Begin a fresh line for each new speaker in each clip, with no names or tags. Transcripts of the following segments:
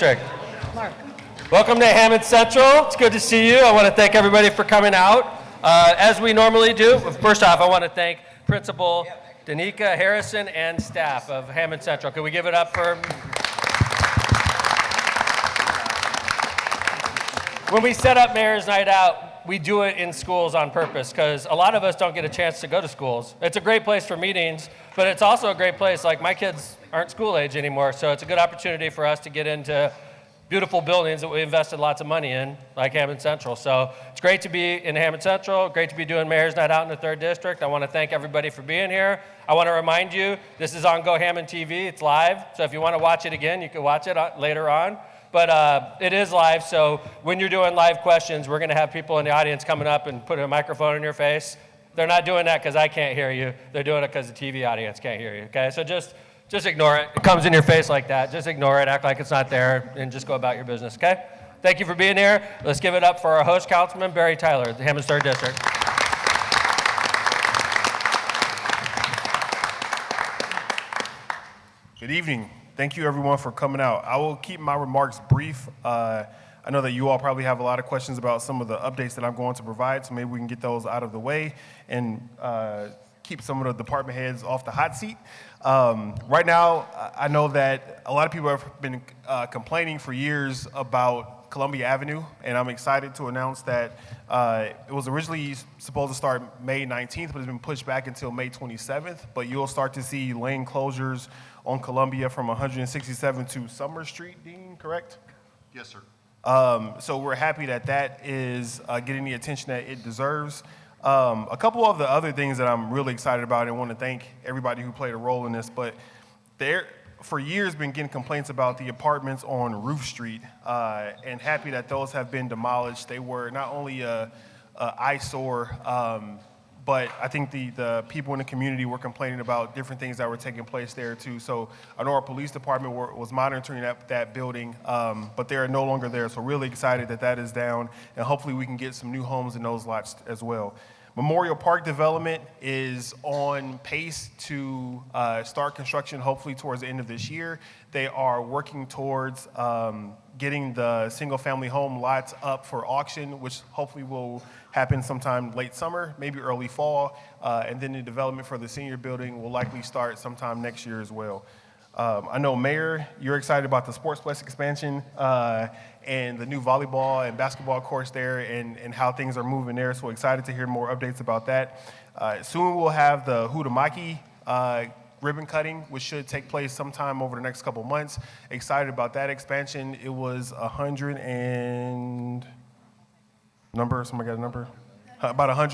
Mark.
Welcome to Hammond Central. It's good to see you. I want to thank everybody for coming out. As we normally do, first off, I want to thank Principal Danica Harrison and staff of Hammond Central. Can we give it up for... When we set up Mayor's Night Out, we do it in schools on purpose because a lot of us don't get a chance to go to schools. It's a great place for meetings, but it's also a great place, like my kids aren't school age anymore, so it's a good opportunity for us to get into beautiful buildings that we invested lots of money in, like Hammond Central. So it's great to be in Hammond Central, great to be doing Mayor's Night Out in the 3rd District. I want to thank everybody for being here. I want to remind you, this is on Go Hammond TV, it's live, so if you want to watch it again, you can watch it later on. But it is live, so when you're doing live questions, we're going to have people in the audience coming up and putting a microphone in your face. They're not doing that because I can't hear you. They're doing it because the TV audience can't hear you, okay? So just ignore it. It comes in your face like that. Just ignore it, act like it's not there, and just go about your business, okay? Thank you for being here. Let's give it up for our host, Councilman Barry Tyler, the Hammond 3rd District.
Good evening. Thank you, everyone, for coming out. I will keep my remarks brief. I know that you all probably have a lot of questions about some of the updates that I'm going to provide, so maybe we can get those out of the way and keep some of the department heads off the hot seat. Right now, I know that a lot of people have been complaining for years about Columbia Avenue, and I'm excited to announce that it was originally supposed to start May 19th, but it's been pushed back until May 27th. But you'll start to see lane closures on Columbia from 167 to Summer Street, Dean, correct?
Yes, sir.
So we're happy that that is getting the attention that it deserves. A couple of the other things that I'm really excited about and want to thank everybody who played a role in this, but there for years been getting complaints about the apartments on Roof Street, and happy that those have been demolished. They were not only a eyesore, but I think the people in the community were complaining about different things that were taking place there too. So I know our police department was monitoring that building, but they are no longer there. So really excited that that is down, and hopefully we can get some new homes in those lots as well. Memorial Park development is on pace to start construction hopefully towards the end of this year. They are working towards getting the single-family home lots up for auction, which hopefully will happen sometime late summer, maybe early fall, and then the development for the senior building will likely start sometime next year as well. I know, Mayor, you're excited about the Sportsplex expansion and the new volleyball and basketball courts there and how things are moving there, so excited to hear more updates about that. Soon we'll have the Huhtamaki ribbon cutting, which should take place sometime over the next couple months. Excited about that expansion. It was about $100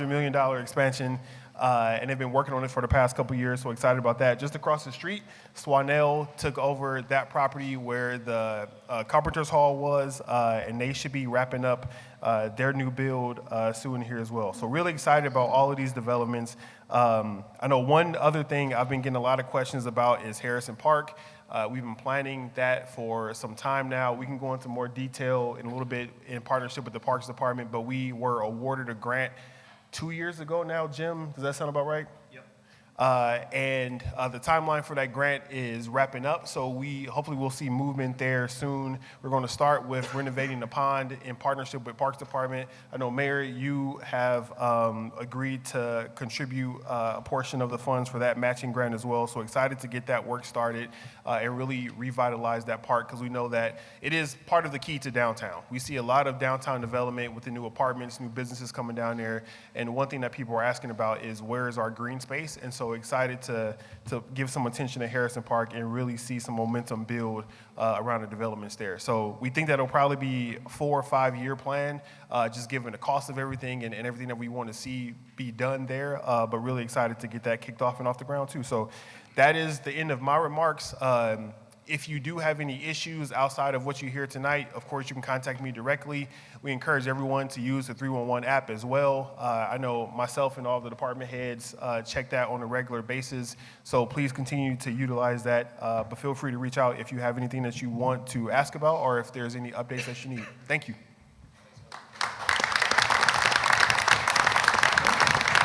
million expansion. And they've been working on it for the past couple years, so excited about that. Just across the street, Swanell took over that property where the Carpenter's Hall was, and they should be wrapping up their new build soon here as well. So really excited about all of these developments. I know one other thing I've been getting a lot of questions about is Harrison Park. We've been planning that for some time now. We can go into more detail in a little bit in partnership with the Parks Department, but we were awarded a grant 2 years ago now, Jim. Does that sound about right?
Yep.
And the timeline for that grant is wrapping up, so we hopefully will see movement there soon. We're going to start with renovating the pond in partnership with Parks Department. I know, Mayor, you have agreed to contribute a portion of the funds for that matching grant as well, so excited to get that work started and really revitalize that park, because we know that it is part of the key to downtown. We see a lot of downtown development with the new apartments, new businesses coming down there, and one thing that people are asking about is where is our green space, and so excited to give some attention to Harrison Park and really see some momentum build around the developments there. So we think that'll probably be a 4 or 5 year plan, just given the cost of everything and everything that we want to see be done there, but really excited to get that kicked off and off the ground too. So that is the end of my remarks. If you do have any issues outside of what you hear tonight, of course, you can contact me directly. We encourage everyone to use the 311 app as well. I know myself and all the department heads check that on a regular basis, so please continue to utilize that. But feel free to reach out if you have anything that you want to ask about or if there's any updates that you need. Thank you.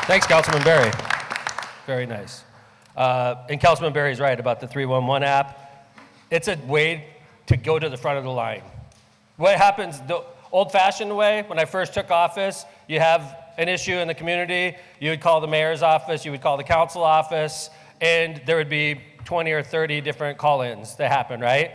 Thanks, Councilman Barry. Very nice. And Councilman Barry's right about the 311 app. It's a way to go to the front of the line. What happens the old-fashioned way, when I first took office, you have an issue in the community, you would call the mayor's office, you would call the council office, and there would be 20 or 30 different call-ins that happen, right?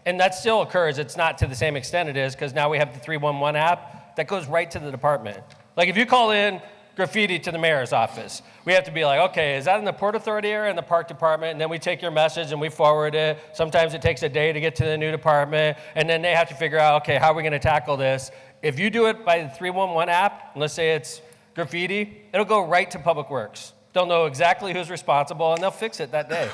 And that still occurs. It's not to the same extent it is, because now we have the 311 app that goes right to the department. Like if you call in graffiti to the mayor's office, we have to be like, okay, is that in the Port Authority area or in the park department? And then we take your message and we forward it. Sometimes it takes a day to get to the new department, and then they have to figure out, okay, how are we gonna tackle this? If you do it by the 311 app, let's say it's graffiti, it'll go right to Public Works. They'll know exactly who's responsible, and they'll fix it that day.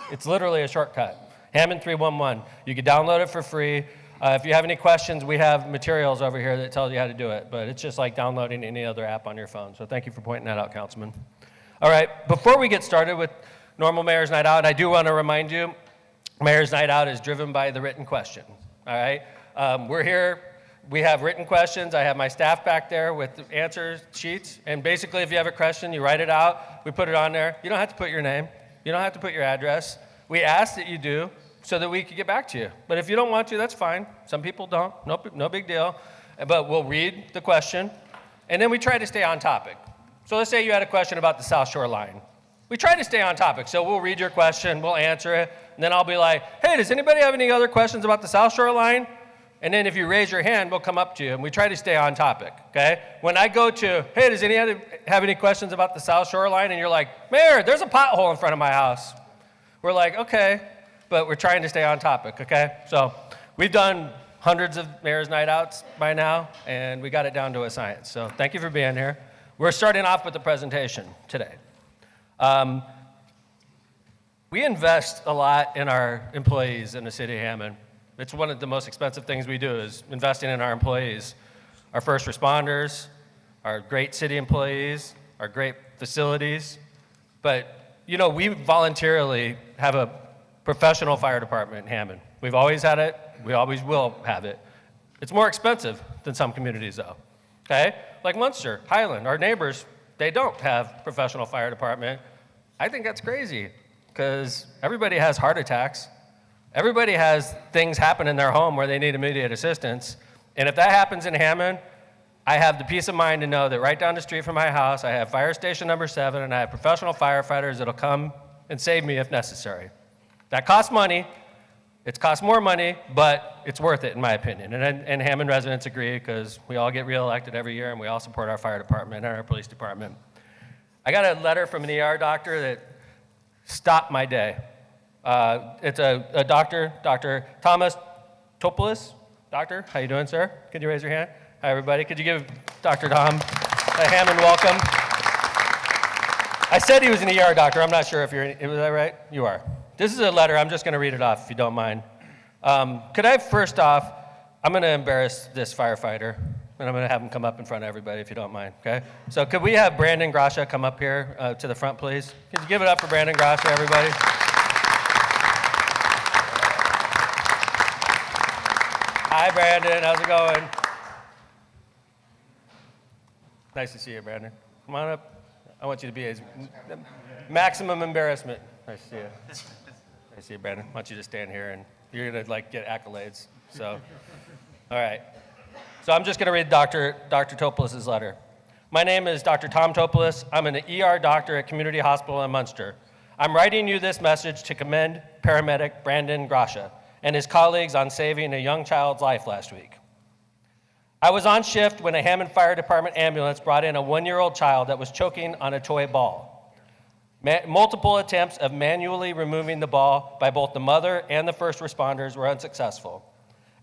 It's literally a shortcut. Hammond 311. You can download it for free. If you have any questions, we have materials over here that tell you how to do it, but it's just like downloading any other app on your phone. So thank you for pointing that out, Councilman. All right, before we get started with normal Mayor's Night Out, I do want to remind you, Mayor's Night Out is driven by the written question, all right? We're here. We have written questions. I have my staff back there with the answer sheets. And basically, if you have a question, you write it out. We put it on there. You don't have to put your name. You don't have to put your address. We ask that you do so that we can get back to you. But if you don't want to, that's fine. Some people don't. No big deal. But we'll read the question, and then we try to stay on topic. So let's say you had a question about the South Shore line. We try to stay on topic. So we'll read your question, we'll answer it, and then I'll be like, hey, does anybody have any other questions about the South Shore line? And then if you raise your hand, we'll come up to you, and we try to stay on topic, okay? When I go to, hey, does anybody have any questions about the South Shore line? And you're like, Mayor, there's a pothole in front of my house. We're like, okay, but we're trying to stay on topic, okay? So we've done hundreds of Mayor's Night Outs by now, and we got it down to a science. So thank you for being here. We're starting off with the presentation today. We invest a lot in our employees in the city of Hammond. It's one of the most expensive things we do is investing in our employees, our first responders, our great city employees, our great facilities. But, you know, we voluntarily have a professional fire department in Hammond. We've always had it. We always will have it. It's more expensive than some communities, though, okay? Like Munster, Highland, our neighbors, they don't have professional fire department. I think that's crazy because everybody has heart attacks. Everybody has things happen in their home where they need immediate assistance. And if that happens in Hammond, I have the peace of mind to know that right down the street from my house, I have fire station number 7, and I have professional firefighters that'll come and save me if necessary. That costs money. It costs more money, but it's worth it in my opinion. And Hammond residents agree because we all get reelected every year and we all support our fire department and our police department. I got a letter from an ER doctor that stopped my day. It's a doctor, Dr. Thomas Topoulos. Doctor, how you doing, sir? Could you raise your hand? Hi, everybody. Could you give Dr. Tom a Hammond welcome? I said he was an ER doctor. I'm not sure if was that right? You are. This is a letter. I'm just going to read it off if you don't mind. Could I first off, I'm going to embarrass this firefighter, and I'm going to have him come up in front of everybody if you don't mind, okay? So could we have Brandon Grasha come up here to the front, please? Could you give it up for Brandon Grasha, everybody? Hi, Brandon. How's it going? Nice to see you, Brandon. Come on up. I want you to be his maximum embarrassment. Nice to see you. Nice to see you, Brandon. I want you to stand here, and you're going to, get accolades. So, all right. So I'm just going to read Dr. Topoulos' letter. My name is Dr. Tom Topoulos. I'm an ER doctor at Community Hospital in Munster. I'm writing you this message to commend paramedic Brandon Grasha and his colleagues on saving a young child's life last week. I was on shift when a Hammond Fire Department ambulance brought in a 1-year-old child that was choking on a toy ball. Multiple attempts of manually removing the ball by both the mother and the first responders were unsuccessful.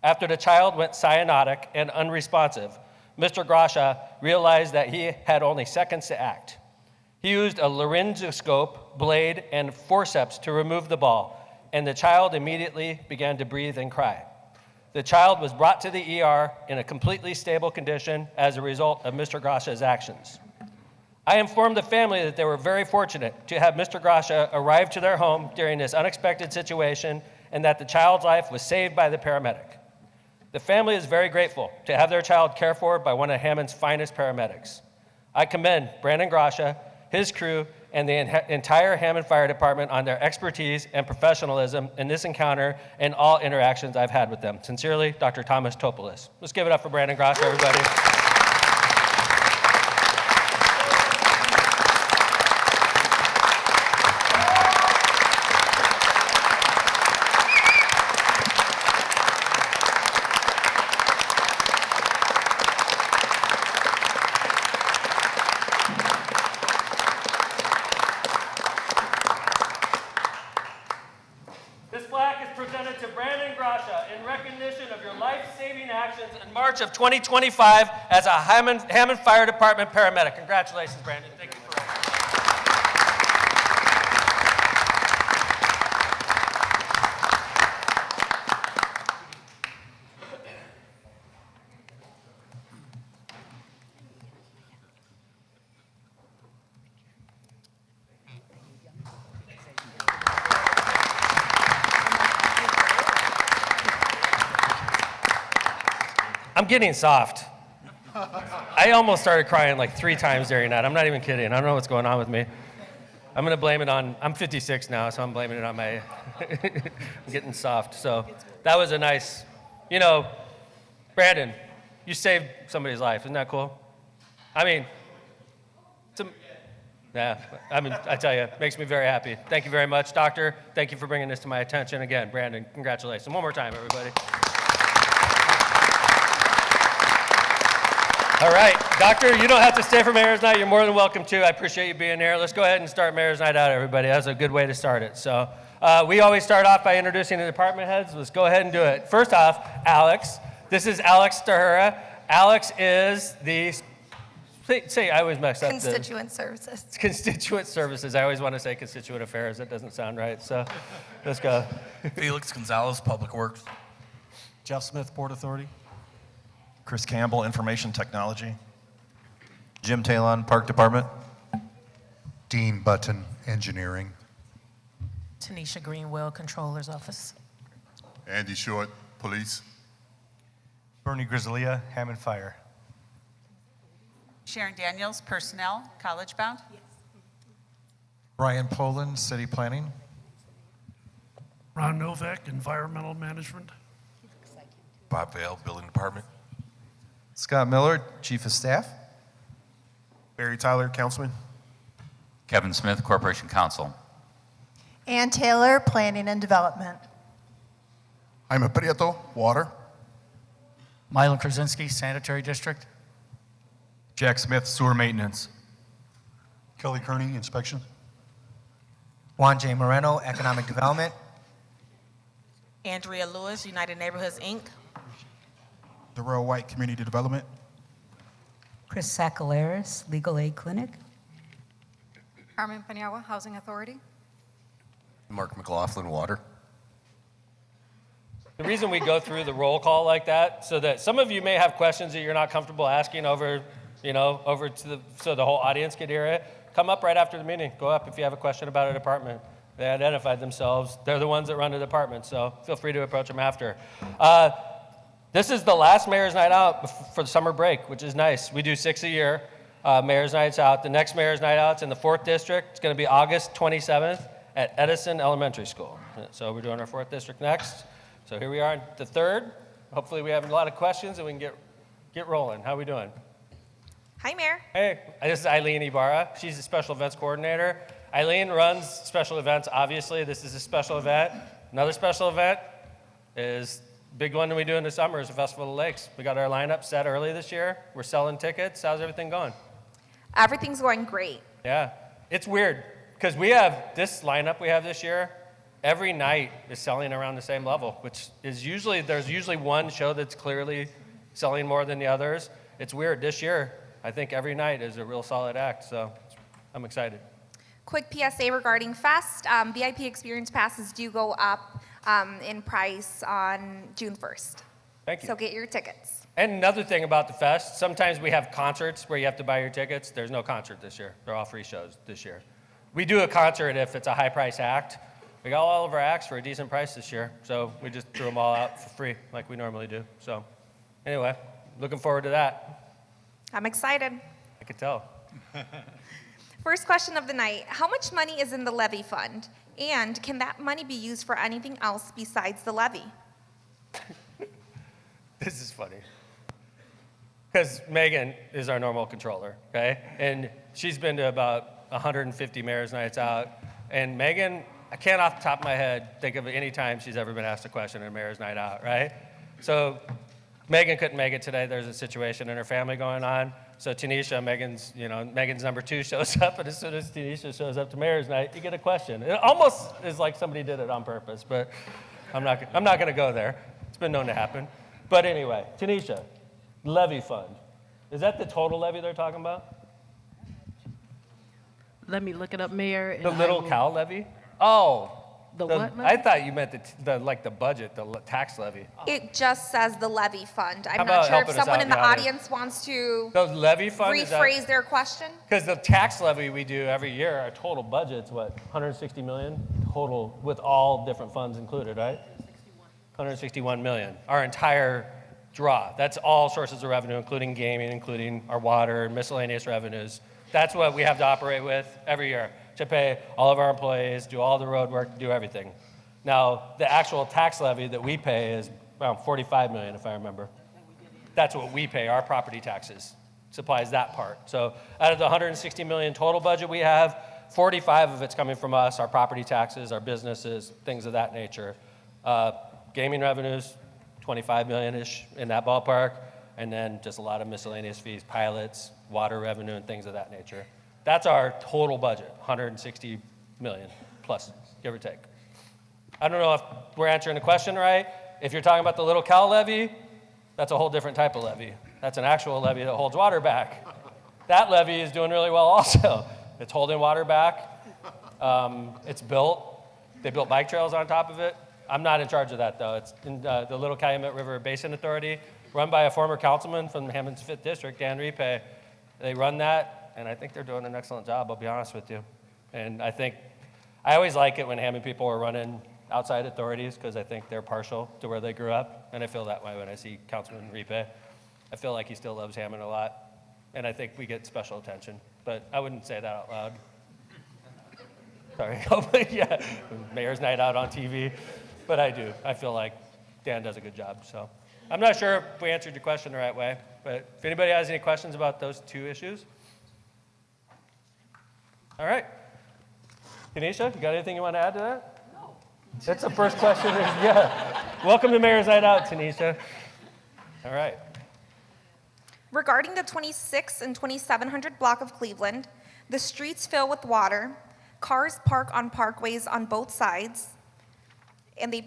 After the child went cyanotic and unresponsive, Mr. Grasha realized that he had only seconds to act. He used a laryngoscope, blade, and forceps to remove the ball, and the child immediately began to breathe and cry. The child was brought to the ER in a completely stable condition as a result of Mr. Grasha's actions. I informed the family that they were very fortunate to have Mr. Grasha arrive to their home during this unexpected situation and that the child's life was saved by the paramedic. The family is very grateful to have their child cared for by one of Hammond's finest paramedics. I commend Brandon Grasha, his crew, and the entire Hammond Fire Department on their expertise and professionalism in this encounter and all interactions I've had with them. Sincerely, Dr. Thomas Topolis. Let's give it up for Brandon Grosh, everybody. March of 2025 as a Hammond Fire Department paramedic. Congratulations, Brandon. Thank you for I'm getting soft. I almost started crying like 3 times during that. I'm not even kidding. I don't know what's going on with me. I'm going to blame it on, I'm 56 now, so I'm blaming it on my, I'm getting soft. So that was a nice, Brandon, you saved somebody's life. Isn't that cool? I mean, I tell you, it makes me very happy. Thank you very much, Doctor. Thank you for bringing this to my attention. Again, Brandon, congratulations. One more time, everybody. All right, Doctor, you don't have to stay for Mayor's Night. You're more than welcome to. I appreciate you being here. Let's go ahead and start Mayor's Night out, everybody. That's a good way to start it. So we always start off by introducing the department heads. Let's go ahead and do it. First off, Alex. This is Alex Tahura. Alex is the, I always mess up.
Constituent Services.
Constituent Services. I always want to say Constituent Affairs. That doesn't sound right. So let's go.
Felix Gonzalez, Public Works.
Jeff Smith, Port Authority.
Chris Campbell, Information Technology.
Jim Talon, Park Department.
Dean Button, Engineering.
Tanisha Greenwell, Controller's Office.
Andy Short, Police.
Bernie Grizzlia, Hammond Fire.
Sharon Daniels, Personnel, College Bound.
Brian Poland, City Planning.
Ron Novak, Environmental Management.
Bob Vale, Building Department.
Scott Miller, Chief of Staff.
Barry Tyler, Councilman.
Kevin Smith, Corporation Counsel.
Ann Taylor, Planning and Development.
Jaime Prieto, Water.
Mylon Krasinski, Sanitary District.
Jack Smith, Sewer Maintenance.
Kelly Kearney, Inspection.
Juan J. Moreno, Economic Development.
Andrea Lewis, United Neighborhoods, Inc.
Darrell White, Community Development.
Chris Sacaleras, Legal Aid Clinic.
Carmen Paniagua, Housing Authority.
Mark McLaughlin, Water.
The reason we go through the roll call like that, so that some of you may have questions that you're not comfortable asking over to so the whole audience could hear it. Come up right after the meeting. Go up if you have a question about a department. They identified themselves. They're the ones that run the department, so feel free to approach them after. This is the last Mayor's Night Out for the summer break, which is nice. We do 6 a year, Mayor's Nights Out. The next Mayor's Night Out's in the 4th District. It's going to be August 27th at Edison Elementary School. So we're doing our 4th District next. So here we are in the 3rd. Hopefully we have a lot of questions and we can get rolling. How are we doing?
Hi, Mayor.
Hey, this is Eileen Ibarra. She's the Special Events Coordinator. Eileen runs special events, obviously. This is a special event. Another special event is big one that we do in the summer is the Festival of the Lakes. We got our lineup set early this year. We're selling tickets. How's everything going?
Everything's going great.
Yeah. It's weird because we have this lineup we have this year. Every night is selling around the same level, which is there's usually one show that's clearly selling more than the others. It's weird. This year, I think every night is a real solid act, so I'm excited.
Quick PSA regarding Fest. VIP experience passes do go up in price on June 1st.
Thank you.
So get your tickets.
And another thing about the Fest, sometimes we have concerts where you have to buy your tickets. There's no concert this year. They're all free shows this year. We do a concert if it's a high-price act. We got all of our acts for a decent price this year, so we just threw them all out for free like we normally do. So anyway, looking forward to that.
I'm excited.
I could tell.
First question of the night. How much money is in the levy fund? And can that money be used for anything else besides the levy?
This is funny. Because Megan is our normal controller, okay? And she's been to about 150 mayor's nights out. And Megan, I can't off the top of my head think of any time she's ever been asked a question at a mayor's night out, right? So Megan couldn't make it today. There's a situation in her family going on. So Tanisha, Megan's number 2 shows up, and as soon as Tanisha shows up to mayor's night, you get a question. It almost is like somebody did it on purpose, but I'm not going to go there. It's been known to happen. But anyway, Tanisha, levy fund. Is that the total levy they're talking about?
Let me look it up, Mayor.
The Little Cow levy? Oh.
The what levy?
I thought you meant the budget, the tax levy.
It just says the levy fund.
How
I'm
about
not sure if
helping us
someone
out
in the
in the audience?
audience wants to
The levy fund?
rephrase their question.
Because the tax levy we do every year, our total budget's what, 160 million total with all different funds included, right? 161 million. Our entire draw. That's all sources of revenue, including gaming, including our water and miscellaneous revenues. That's what we have to operate with every year to pay all of our employees, do all the road work, do everything. Now, the actual tax levy that we pay is around 45 million, if I remember. That's what we pay, our property taxes, supplies that part. So out of the 160 million total budget we have, 45 of it's coming from us, our property taxes, our businesses, things of that nature. Gaming revenues, 25 million-ish in that ballpark, and then just a lot of miscellaneous fees, pilots, water revenue, and things of that nature. That's our total budget, 160 million plus, give or take. I don't know if we're answering the question right. If you're talking about the Little Cow levy, that's a whole different type of levy. That's an actual levy that holds water back. That levy is doing really well also. It's holding water back. It's built. They built bike trails on top of it. I'm not in charge of that, though. It's in the Little Calumet River Basin Authority, run by a former councilman from Hammond's 5th District, Dan Ripe. They run that, and I think they're doing an excellent job, I'll be honest with you. And I always like it when Hammond people are running outside authorities because I think they're partial to where they grew up, and I feel that way when I see Councilman Ripe. I feel like he still loves Hammond a lot, and I think we get special attention, but I wouldn't say that out loud. Sorry, yeah, mayor's night out on TV, but I do. I feel like Dan does a good job, so. I'm not sure if we answered your question the right way, but if anybody has any questions about those 2 issues. All right. Tanisha, you got anything you want to add to that? No. That's the first question. Yeah. Welcome to Mayor's Night Out, Tanisha. All right.
Regarding the 26 and 2700 block of Cleveland, the streets fill with water, cars park on parkways on both sides, and it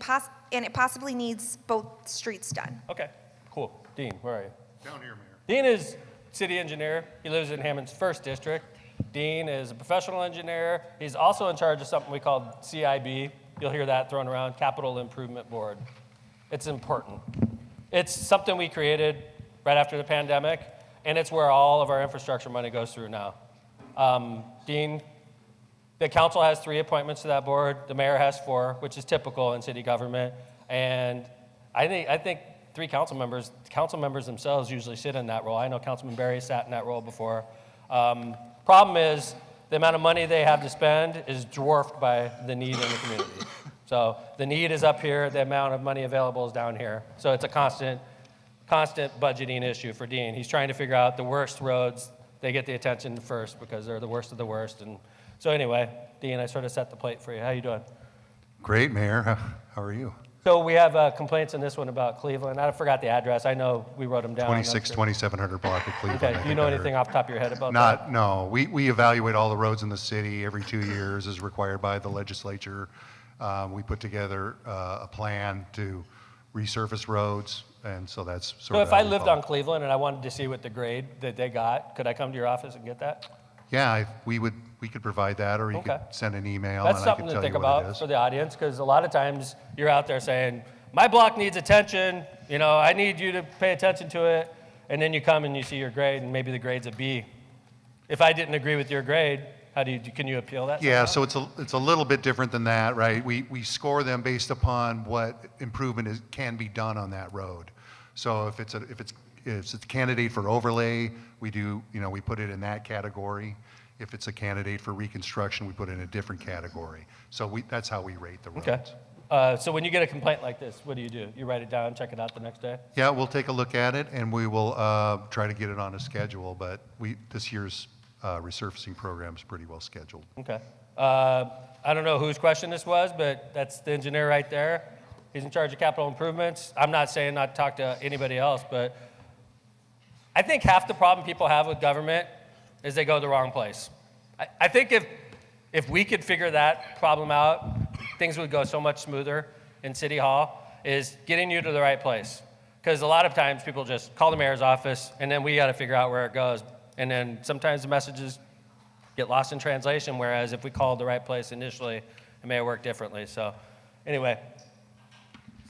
possibly needs both streets done.
Okay, cool. Dean, where are you?
Down here, Mayor.
Dean is city engineer. He lives in Hammond's 1st District. Dean is a professional engineer. He's also in charge of something we call CIB. You'll hear that thrown around, Capital Improvement Board. It's important. It's something we created right after the pandemic, and it's where all of our infrastructure money goes through now. Dean, the council has 3 appointments to that board. The mayor has 4, which is typical in city government. And I think 3 council members themselves usually sit in that role. I know Councilman Berry sat in that role before. Problem is, the amount of money they have to spend is dwarfed by the need in the community. So the need is up here, the amount of money available is down here. So it's a constant budgeting issue for Dean. He's trying to figure out the worst roads. They get the attention first because they're the worst of the worst. And so anyway, Dean, I sort of set the plate for you. How you doing?
Great, Mayor. How are you?
So we have complaints in this one about Cleveland. I forgot the address. I know we wrote them down.
2700 block of Cleveland.
Okay, do you know anything off the top of your head about that?
No. We evaluate all the roads in the city every 2 years as required by the legislature. We put together a plan to resurface roads, and so that's sort
So
of
if I lived on Cleveland and I wanted to see what the grade that they got, could I come to your office and get that?
Yeah, we could provide that, or you
Okay.
could send an email
That's
and I
something
could
to
tell
think
you what it
about
is.
for the audience, because a lot of times you're out there saying, my block needs attention, I need you to pay attention to it, and then you come and you see your grade, and maybe the grade's a B. If I didn't agree with your grade, can you appeal that?
Yeah,
somehow?
so it's a little bit different than that, right? We score them based upon what improvement can be done on that road. So if it's a candidate for overlay, we put it in that category. If it's a candidate for reconstruction, we put it in a different category. So that's how we rate the roads.
Okay. So when you get a complaint like this, what do? You write it down, check it out the next day?
Yeah, we'll take a look at it, and we will try to get it on a schedule, but this year's resurfacing program is pretty well scheduled.
Okay. I don't know whose question this was, but that's the engineer right there. He's in charge of capital improvements. I'm not saying not to talk to anybody else, but I think half the problem people have with government is they go the wrong place. I think if we could figure that problem out, things would go so much smoother in City Hall, is getting you to the right place. Because a lot of times people just call the mayor's office, and then we got to figure out where it goes. And then sometimes the messages get lost in translation, whereas if we called the right place initially, it may have worked differently. So anyway,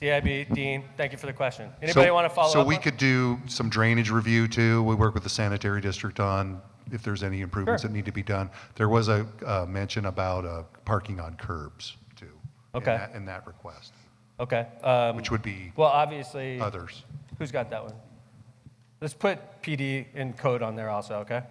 CIB, Dean, thank you for the question. Anybody want to follow up?
So we could do some drainage review too. We work with the sanitary district on if there's any improvements that need to be done. There was a mention about parking on curbs too.
Okay.
In that request.
Okay.
Which would be
well, obviously,
others.
Who's got that one? Let's put PD and code on there also, okay?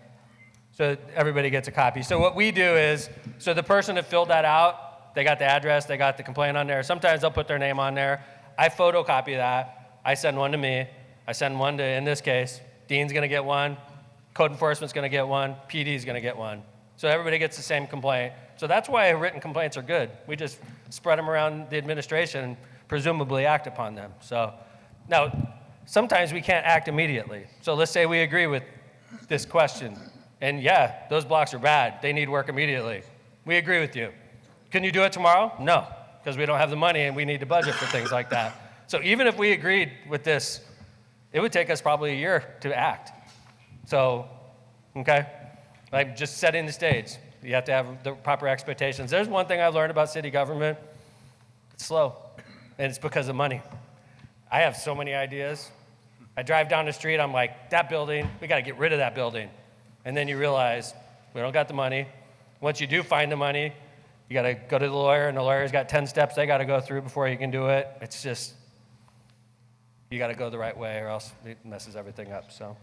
So everybody gets a copy. So what we do is, so the person that filled that out, they got the address, they got the complaint on there. Sometimes they'll put their name on there. I photocopy that. I send one to me. I send one to, in this case, Dean's going to get one. Code enforcement's going to get one. PD's going to get one. So everybody gets the same complaint. So that's why written complaints are good. We just spread them around the administration and presumably act upon them. So now, sometimes we can't act immediately. So let's say we agree with this question. And yeah, those blocks are bad. They need work immediately. We agree with you. Can you do it tomorrow? No, because we don't have the money and we need to budget for things like that. So even if we agreed with this, it would take us probably a year to act. So, okay, like just setting the stage. You have to have the proper expectations. There's one thing I've learned about city government. It's slow, and it's because of money. I have so many ideas. I drive down the street, I'm like, that building, we got to get rid of that building. And then you realize we don't got the money. Once you do find the money, you got to go to the lawyer, and the lawyer's got 10 steps they got to go through before you can do it. It's just, you got to go the right way, or else it messes everything up. So.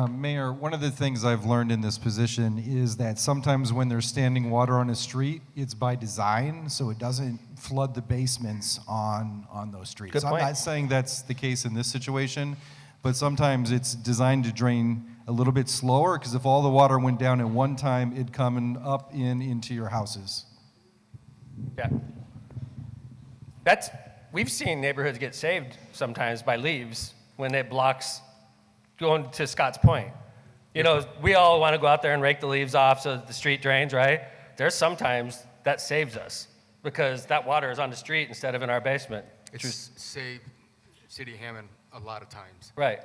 Mayor, one of the things I've learned in this position is that sometimes when there's standing water on a street, it's by design, so it doesn't flood the basements on those streets.
Good point.
I'm not saying that's the case in this situation, but sometimes it's designed to drain a little bit slower, because if all the water went down at one time, it'd come up into your houses.
Yeah. We've seen neighborhoods get saved sometimes by leaves when it blocks going to Scott's Point. You know, we all want to go out there and rake the leaves off so that the street drains, right? There's sometimes that saves us because that water is on the street instead of in our basement.
It's saved City of Hammond a lot of times.
Right.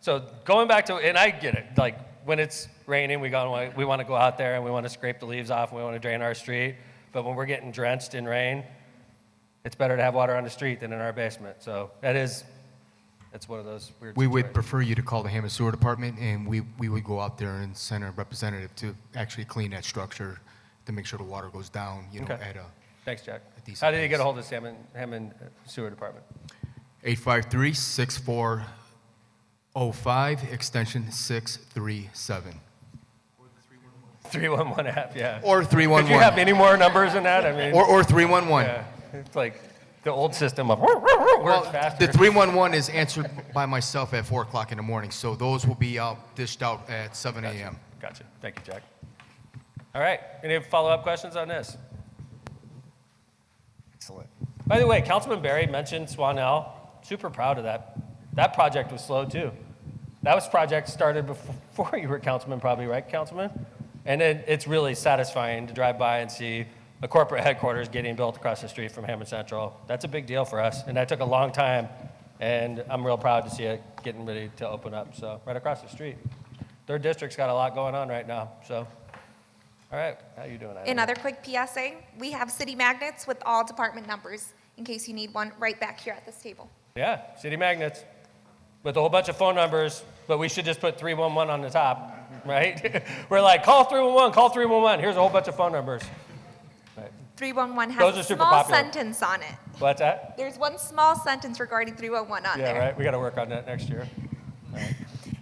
So going back to, and I get it, like when it's raining, we want to go out there and we want to scrape the leaves off and we want to drain our street. But when we're getting drenched in rain, it's better to have water on the street than in our basement. So it's one of those weird
We would
situations.
prefer you to call the Hammond Sewer Department, and we would go out there and send a representative to actually clean that structure to make sure the water goes down, you know,
Okay.
at a
Thanks, Jack.
decent
How did you
pace.
get a hold of Hammond Sewer Department?
853-6405, extension 637.
311 app, yeah.
Or 311.
Could you have any more numbers than that? I mean,
Or 311.
yeah, it's like the old system of works faster.
The 311 is answered by myself at 4 o'clock in the morning, so those will be dished out at 7 a.m.
Gotcha. Thank you, Jack. All right. Any follow-up questions on this? Excellent. By the way, Councilman Barry mentioned Swanell. Super proud of that. That project was slow too. That was project started before you were councilman, probably, right, Councilman? And it's really satisfying to drive by and see a corporate headquarters getting built across the street from Hammond Central. That's a big deal for us, and that took a long time, and I'm real proud to see it getting ready to open up. So right across the street. Third District's got a lot going on right now. So, all right, how you doing? Ida?
Another quick PSA, we have city magnets with all department numbers in case you need one right back here at this table.
Yeah, city magnets with a whole bunch of phone numbers, but we should just put 311 on the top, right? We're like, call 311, call 311. Here's a whole bunch of phone numbers. Right.
311
Those
has
are
a
super
small
popular.
sentence on it.
What's that?
There's one small sentence regarding 311 on
Yeah,
there.
right. We got to work on that next year.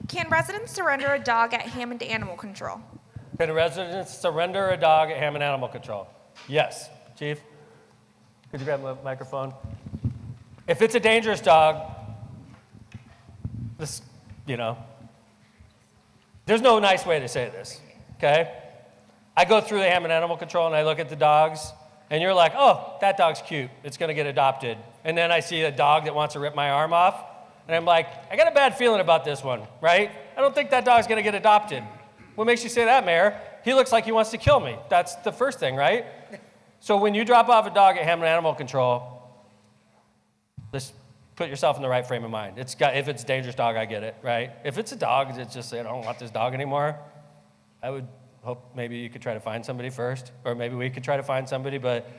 Can residents surrender a dog at Hammond Animal Control?
Can residents surrender a dog at Hammond Animal Control? Yes. Chief, could you grab my microphone? If it's a dangerous dog, this, there's no nice way to say this, okay? I go through the Hammond Animal Control and I look at the dogs, and you're like, oh, that dog's cute. It's going to get adopted. And then I see a dog that wants to rip my arm off, and I'm like, I got a bad feeling about this one, right? I don't think that dog's going to get adopted. What makes you say that, Mayor? He looks like he wants to kill me. That's the first thing, right? So when you drop off a dog at Hammond Animal Control, just put yourself in the right frame of mind. If it's a dangerous dog, I get it, right? If it's a dog that's just saying, I don't want this dog anymore, I would hope maybe you could try to find somebody first, or maybe we could try to find somebody, but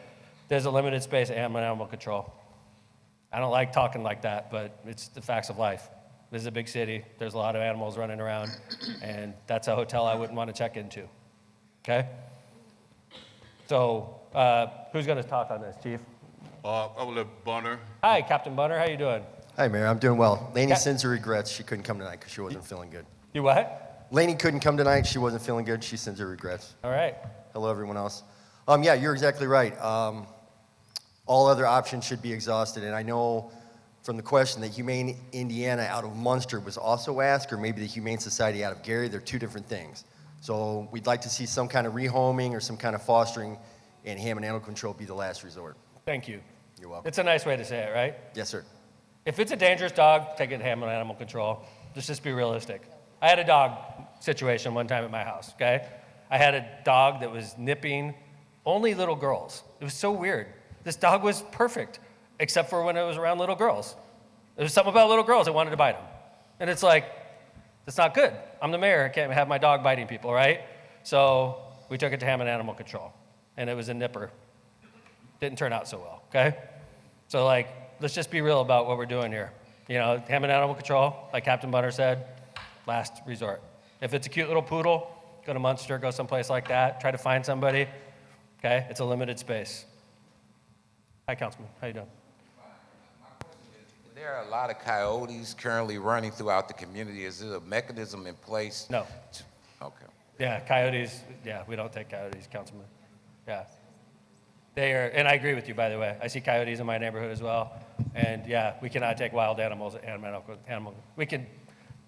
there's a limited space at Hammond Animal Control. I don't like talking like that, but it's the facts of life. This is a big city. There's a lot of animals running around, and that's a hotel I wouldn't want to check into, okay? So who's going to talk on this, Chief?
I will let Bunner.
Hi, Captain Bunner. How you doing?
Hi, Mayor. I'm doing well. Lainey sends her regrets. She couldn't come tonight because she wasn't feeling good.
You what?
Lainey couldn't come tonight. She wasn't feeling good. She sends her regrets.
All right.
Hello, everyone else. Yeah, you're exactly right. All other options should be exhausted. And I know from the question that Humane Indiana out of Munster was also asked, or maybe the Humane Society out of Gary, they're two different things. So we'd like to see some kind of rehoming or some kind of fostering, and Hammond Animal Control be the last resort.
Thank you.
You're welcome.
It's a nice way to say it, right?
Yes, sir.
If it's a dangerous dog, take it to Hammond Animal Control. Let's just be realistic. I had a dog situation one time at my house, okay? I had a dog that was nipping only little girls. It was so weird. This dog was perfect, except for when it was around little girls. There was something about little girls that wanted to bite him. And it's like, that's not good. I'm the mayor. I can't have my dog biting people, right? So we took it to Hammond Animal Control, and it was a nipper. Didn't turn out so well, okay? So, let's just be real about what we're doing here. Hammond Animal Control, like Captain Bunner said, last resort. If it's a cute little poodle, go to Munster, go someplace like that, try to find somebody, okay? It's a limited space. Hi, Councilman. How you doing?
There are a lot of coyotes currently running throughout the community. Is there a mechanism in place?
No.
Okay.
Yeah, coyotes, we don't take coyotes, Councilman. Yeah. They are, and I agree with you, by the way. I see coyotes in my neighborhood as well. And yeah, we cannot take wild animals at animal.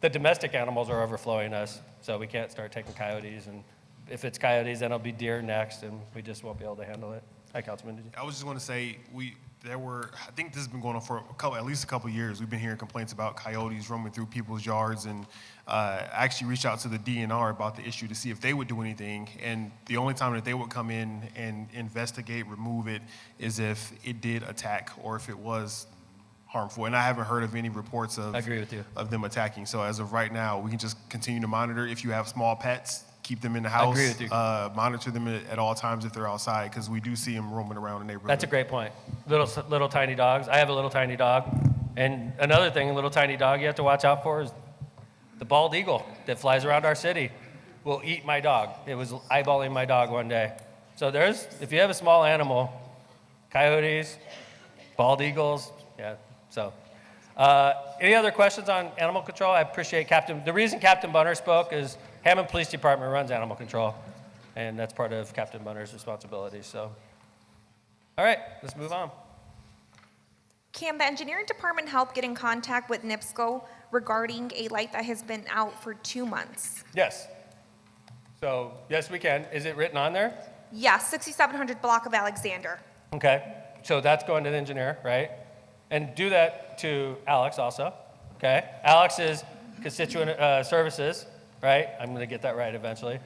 The domestic animals are overflowing us, so we can't start taking coyotes. And if it's coyotes, then it'll be deer next, and we just won't be able to handle it. Hi, Councilman. Did you?
I was just going to say, I think this has been going on for at least a couple of years. We've been hearing complaints about coyotes roaming through people's yards, and I actually reached out to the DNR about the issue to see if they would do anything. And the only time that they would come in and investigate, remove it, is if it did attack or if it was harmful. And I haven't heard of any reports of,
I agree with you.
of them attacking. So as of right now, we can just continue to monitor. If you have small pets, keep them in the house.
I agree with you.
Monitor them at all times if they're outside, because we do see them roaming around the neighborhood.
That's a great point. Little tiny dogs. I have a little tiny dog. And another thing, a little tiny dog you have to watch out for is the bald eagle that flies around our city will eat my dog. It was eyeballing my dog one day. So if you have a small animal, coyotes, bald eagles, yeah. So any other questions on animal control? I appreciate the reason Captain Bunner spoke is Hammond Police Department runs animal control, and that's part of Captain Bunner's responsibility. So, all right, let's move on.
Can the engineering department help get in contact with NIPSCO regarding a light that has been out for 2 months?
Yes. So, yes, we can. Is it written on there?
Yes, 6700 block of Alexander.
Okay. So that's going to the engineer, right? And do that to Alex also, okay? Alex is constituent services, right? I'm going to get that right eventually.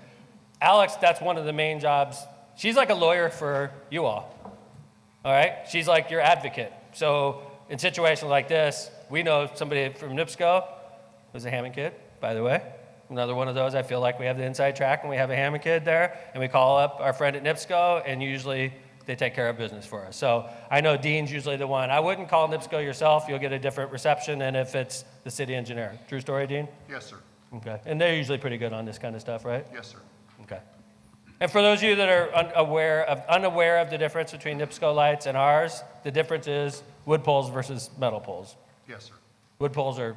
Alex, that's one of the main jobs. She's like a lawyer for you all right? She's like your advocate. So in situations like this, we know somebody from NIPSCO who's a Hammond kid, by the way. Another one of those, I feel like we have the inside track when we have a Hammond kid there, and we call up our friend at NIPSCO, and usually they take care of business for us. So I know Dean's usually the one. I wouldn't call NIPSCO yourself. You'll get a different reception than if it's the city engineer. True story, Dean?
Yes, sir.
Okay. And they're usually pretty good on this kind of stuff, right?
Yes, sir.
Okay. And for those of you that are unaware of the difference between NIPSCO lights and ours, the difference is wood poles versus metal poles.
Yes, sir.
Wood poles are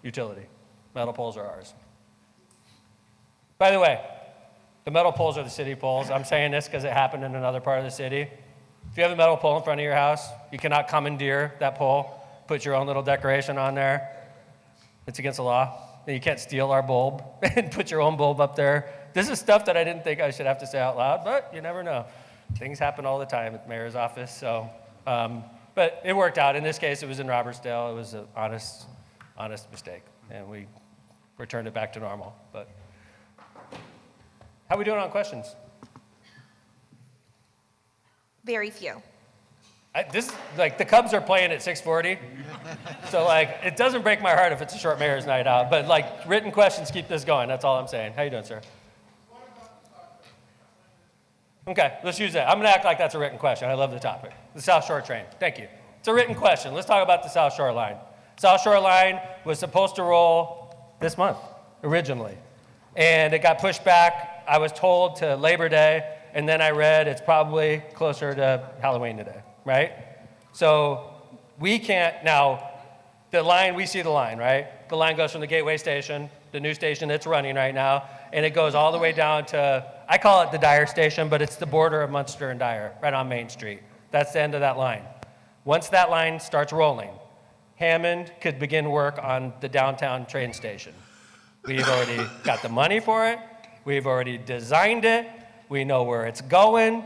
utility. Metal poles are ours. By the way, The metal poles are the city poles. I'm saying this because it happened in another part of the city. If you have a metal pole in front of your house, you cannot commandeer that pole, put your own little decoration on there. It's against the law. And you can't steal our bulb and put your own bulb up there. This is stuff that I didn't think I should have to say out loud, but you never know. Things happen all the time at the mayor's office, so. But it worked out. In this case, it was in Robertsdale. It was an honest mistake, and we returned it back to normal. But how are we doing on questions?
Very few.
The Cubs are playing at 6:40, so it doesn't break my heart if it's a short mayor's night out, but written questions keep this going. That's all I'm saying. How you doing, sir? Okay, let's use that. I'm gonna act like that's a written question. I love the topic. The South Shore train. Thank you. It's a written question. Let's talk about the South Shore line. South Shore line was supposed to roll this month originally, and it got pushed back. I was told to Labor Day, and then I read it's probably closer to Halloween today. Right? So we can't, now, the line, we see the line, right? The line goes from the Gateway Station, the new station that's running right now, and it goes all the way down to, I call it the Dyer Station, but it's the border of Munster and Dyer, right on Main Street. That's the end of that line. Once that line starts rolling, Hammond could begin work on the downtown train station. We've already got the money for it. We've already designed it. We know where it's going.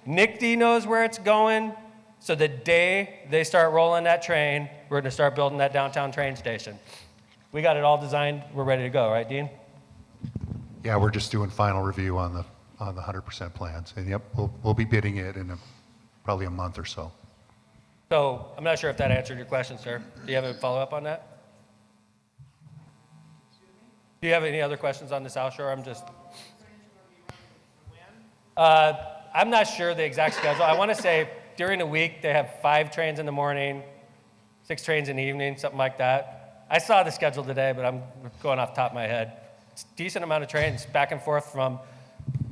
NICD knows where it's going. So the day they start rolling that train, we're gonna start building that downtown train station. We got it all designed, we're ready to go, right, Dean?
Yeah, we're just doing final review on the 100% plans. And yep, we'll be bidding it in probably a month or so.
So I'm not sure if that answered your question, sir. Do you have a follow-up on that? Do you have any other questions on the South Shore? I'm not sure the exact schedule. I wanna say, during the week, they have 5 trains in the morning, 6 trains in the evening, something like that. I saw the schedule today, but I'm going off the top of my head. It's a decent amount of trains back and forth from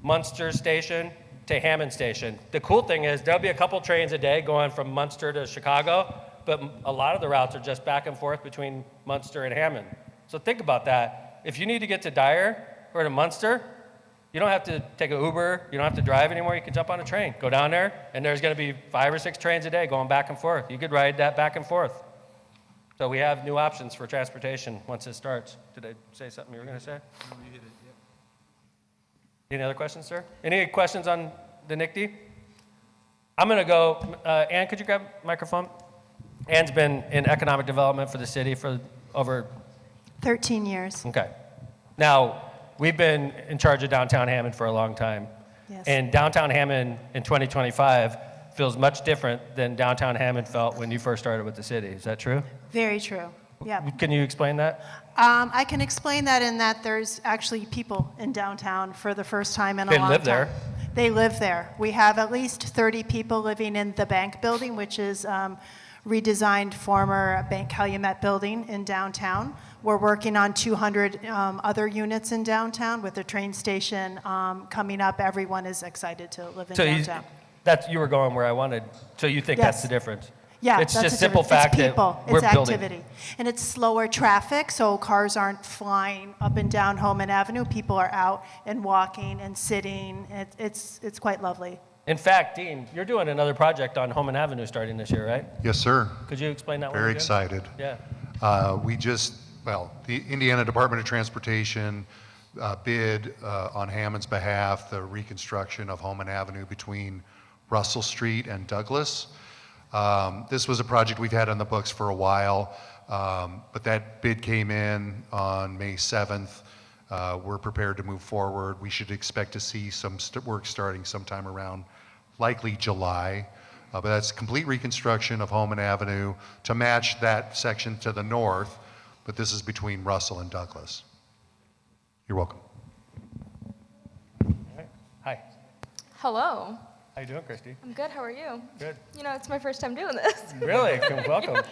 Munster Station to Hammond Station. The cool thing is there'll be a couple trains a day going from Munster to Chicago, but a lot of the routes are just back and forth between Munster and Hammond. So think about that. If you need to get to Dyer or to Munster, you don't have to take an Uber, you don't have to drive anymore, you can jump on a train. Go down there, and there's gonna be 5 or 6 trains a day going back and forth. You could ride that back and forth. So we have new options for transportation once it starts. Did I say something you were gonna say? You hit it, yep. Any other questions, sir? Any questions on the NICD? I'm gonna go, Ann, could you grab a microphone? Ann's been in economic development for the city for over
13 years.
Okay. Now, we've been in charge of downtown Hammond for a long time.
Yes.
And downtown Hammond in 2025 feels much different than downtown Hammond felt when you first started with the city. Is that true?
Very true. Yeah.
Can you explain that?
I can explain that in that there's actually people in downtown for the first time in a long time.
They live there.
They live there. We have at least 30 people living in the bank building, which is redesigned former Bank Calumet building in downtown. We're working on 200 other units in downtown with the train station coming up. Everyone is excited to live in downtown.
You were going where I wanted. So you think
Yes.
that's the difference?
Yeah,
it's
that's
just
the
simple
difference.
fact
It's people,
that we're
it's
building.
activity. And it's slower traffic, so cars aren't flying up and down Holman Avenue. People are out and walking and sitting. It's quite lovely.
In fact, Dean, you're doing another project on Holman Avenue starting this year, right?
Yes, sir.
Could you explain that one
Very
again?
excited.
Yeah.
The Indiana Department of Transportation bid on Hammond's behalf the reconstruction of Holman Avenue between Russell Street and Douglas. This was a project we've had on the books for a while, but that bid came in on May 7th. We're prepared to move forward. We should expect to see some work starting sometime around likely July. But that's complete reconstruction of Holman Avenue to match that section to the north, but this is between Russell and Douglas. You're welcome.
All right. Hi.
Hello.
How you doing, Christy?
I'm good. How are you?
Good.
You know, it's my first time doing this.
Really? Welcome.
Okay.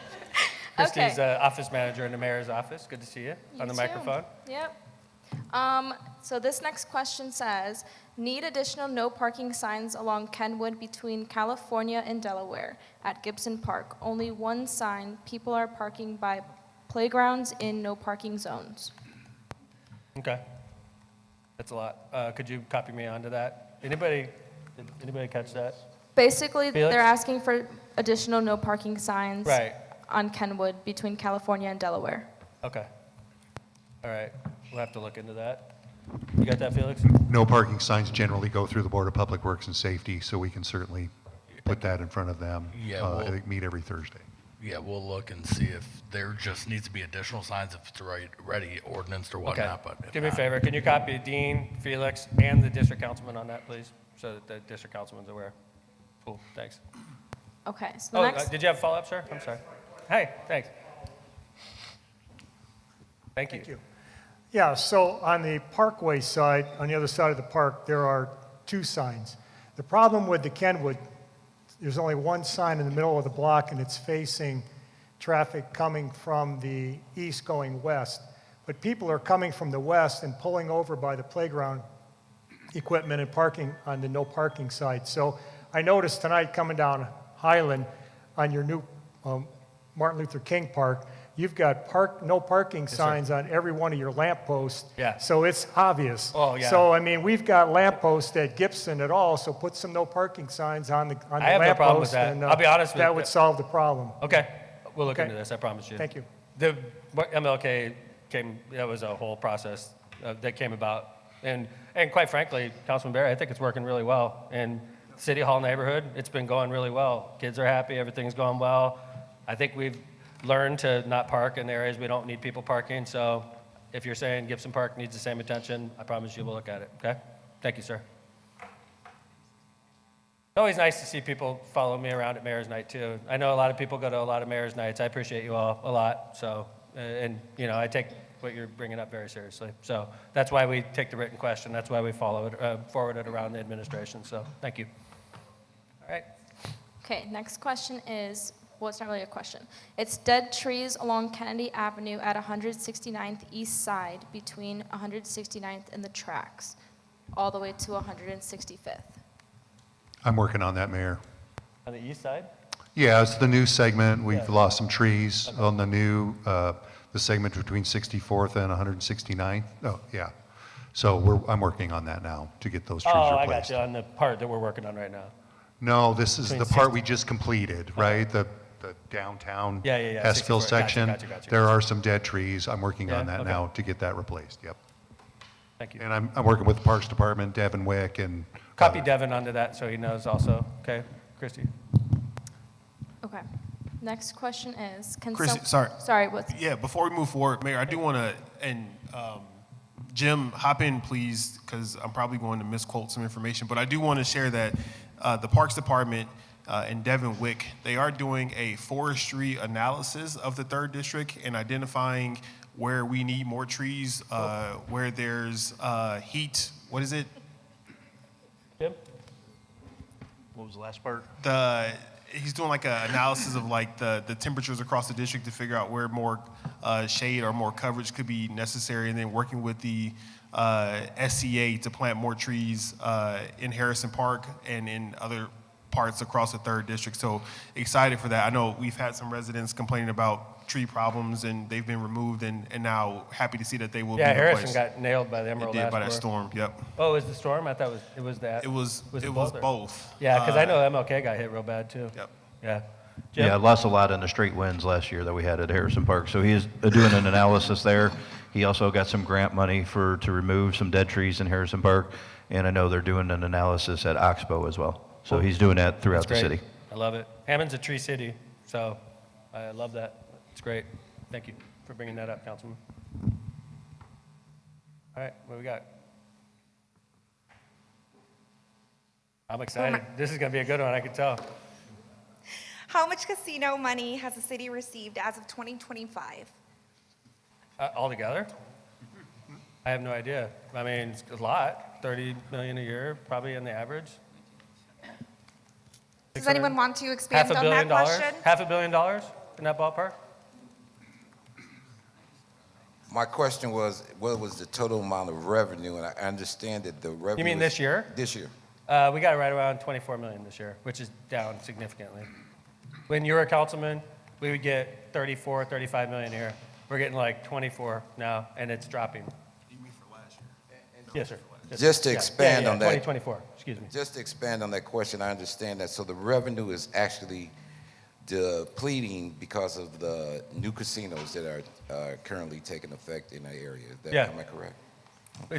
Christy's office manager in the mayor's office. Good to see you on the
too.
microphone.
Yep. So this next question says, need additional no parking signs along Kenwood between California and Delaware at Gibson Park. Only one sign. People are parking by playgrounds in no parking zones.
Okay. That's a lot. Could you copy me onto that? Did anybody catch that?
Basically,
Felix?
they're asking for additional no parking signs
Right.
on Kenwood between California and Delaware.
Okay. All right. We'll have to look into that. You got that, Felix?
No parking signs generally go through the Board of Public Works and Safety, so we can certainly put that in front of them.
Yeah, well-
They meet every Thursday.
Yeah, we'll look and see if there just needs to be additional signs if it's ready ordinance or whatnot, but if
Do me a
not-
favor. Can you copy Dean, Felix, and the district councilman on that, please? So that the district councilman's aware. Cool. Thanks.
Okay, so the
Oh,
next.
did you have a follow-up, sir? I'm sorry. Hey, thanks. Thank you.
Thank you. Yeah, so on the Parkway side, on the other side of the park, there are 2 signs. The problem with the Kenwood, there's only one sign in the middle of the block, and it's facing traffic coming from the east going west. But people are coming from the west and pulling over by the playground equipment and parking on the no parking side. So I noticed tonight coming down Highland on your new Martin Luther King Park, you've got no parking signs on every one of your lampposts.
Yeah.
So it's obvious.
Oh, yeah.
So, I mean, we've got lampposts at Gibson at all, so put some no parking signs on the
I have no problem with
lampposts,
that.
and
I'll be honest with
that
you.
would solve the problem.
Okay. We'll look
Okay.
into this. I promise you.
Thank you.
The MLK that was a whole process that came about. And quite frankly, Councilman Barry, I think it's working really well. In City Hall neighborhood, it's been going really well. Kids are happy, everything's going well. I think we've learned to not park in areas we don't need people parking. So if you're saying Gibson Park needs the same attention, I promise you we'll look at it, okay? Thank you, sir. It's always nice to see people follow me around at Mayor's Night, too. I know a lot of people go to a lot of Mayor's Nights. I appreciate you all a lot. So, and, you know, I take what you're bringing up very seriously. So that's why we take the written question. That's why we forward it around the administration. So thank you. All right.
Okay, next question is, well, it's not really a question. It's dead trees along Kennedy Avenue at 169th East Side between 169th and the tracks, all the way to 165th.
I'm working on that, Mayor.
On the east side?
Yeah, it's the new segment. We've
Yeah.
lost some trees on the new, the segment between 64th and 169th. Oh, yeah. So I'm working on that now to get those trees
Oh, I
replaced.
got you on the part that we're working on right now.
No, this is
Between
the part
60
we just completed, right? The downtown
Yeah, yeah, yeah,
Estill
64. Gotcha,
section.
gotcha.
There are some dead trees. I'm working
Yeah,
on that
okay.
now to get that replaced, yep.
Thank you.
And I'm working with the Parks Department, Devin Wick, and
Copy Devin onto that so he knows also. Okay, Christy?
Okay. Next question is, can
Chrissy,
some-
sorry.
Sorry, what's,
Yeah, before we move forward, Mayor, I do want to, and Jim, hop in, please, because I'm probably going to misquote some information, but I do want to share that the Parks Department and Devin Wick, they are doing a forestry analysis of the 3rd District and identifying where we need more trees, where there's heat, what is it?
Jim?
What was the last part?
He's doing like an analysis of like the temperatures across the district to figure out where more shade or more coverage could be necessary, and then working with the SCA to plant more trees in Harrison Park and in other parts across the 3rd District. So excited for that. I know we've had some residents complaining about tree problems, and they've been removed, and now happy to see that they will be
Yeah,
replaced.
Harrison got nailed by the Emerald
It did
Ash
by that
Borer.
storm, yep.
Oh, it was the storm? I thought it was that.
It was
or-
both.
Yeah, because I know MLK got hit real bad too.
Yep.
Yeah. Jim?
Yeah, lost a lot in the straight winds last year that we had at Harrison Park. So he is doing an analysis there. He also got some grant money to remove some dead trees in Harrison Park. And I know they're doing an analysis at Oxbow as well. So he's doing that throughout the
That's great.
city.
I love it. Hammond's a tree city, so I love that. It's great. Thank you for bringing that up, Councilman. All right, what do we got? I'm excited. This is going to be a good one, I can tell.
How much casino money has the city received as of 2025?
Altogether? I have no idea. I mean, it's a lot. 30 million a year, probably in the average.
Does anyone want to expand on that question?
$500 million in that ballpark?
My question was, what was the total amount of revenue? And I understand that the revenue.
You mean this year?
This year.
We got right around 24 million this year, which is down significantly. When you were a councilman, we would get 34, 35 million a year. We're getting like 24 now, and it's dropping. Yes, sir. Yes,
Just
sir.
to
Yeah,
expand
yeah,
on that.
2024, excuse me.
Just to expand on that question, I understand that. So the revenue is actually depleting because of the new casinos that are currently taking effect in that area. Am I correct?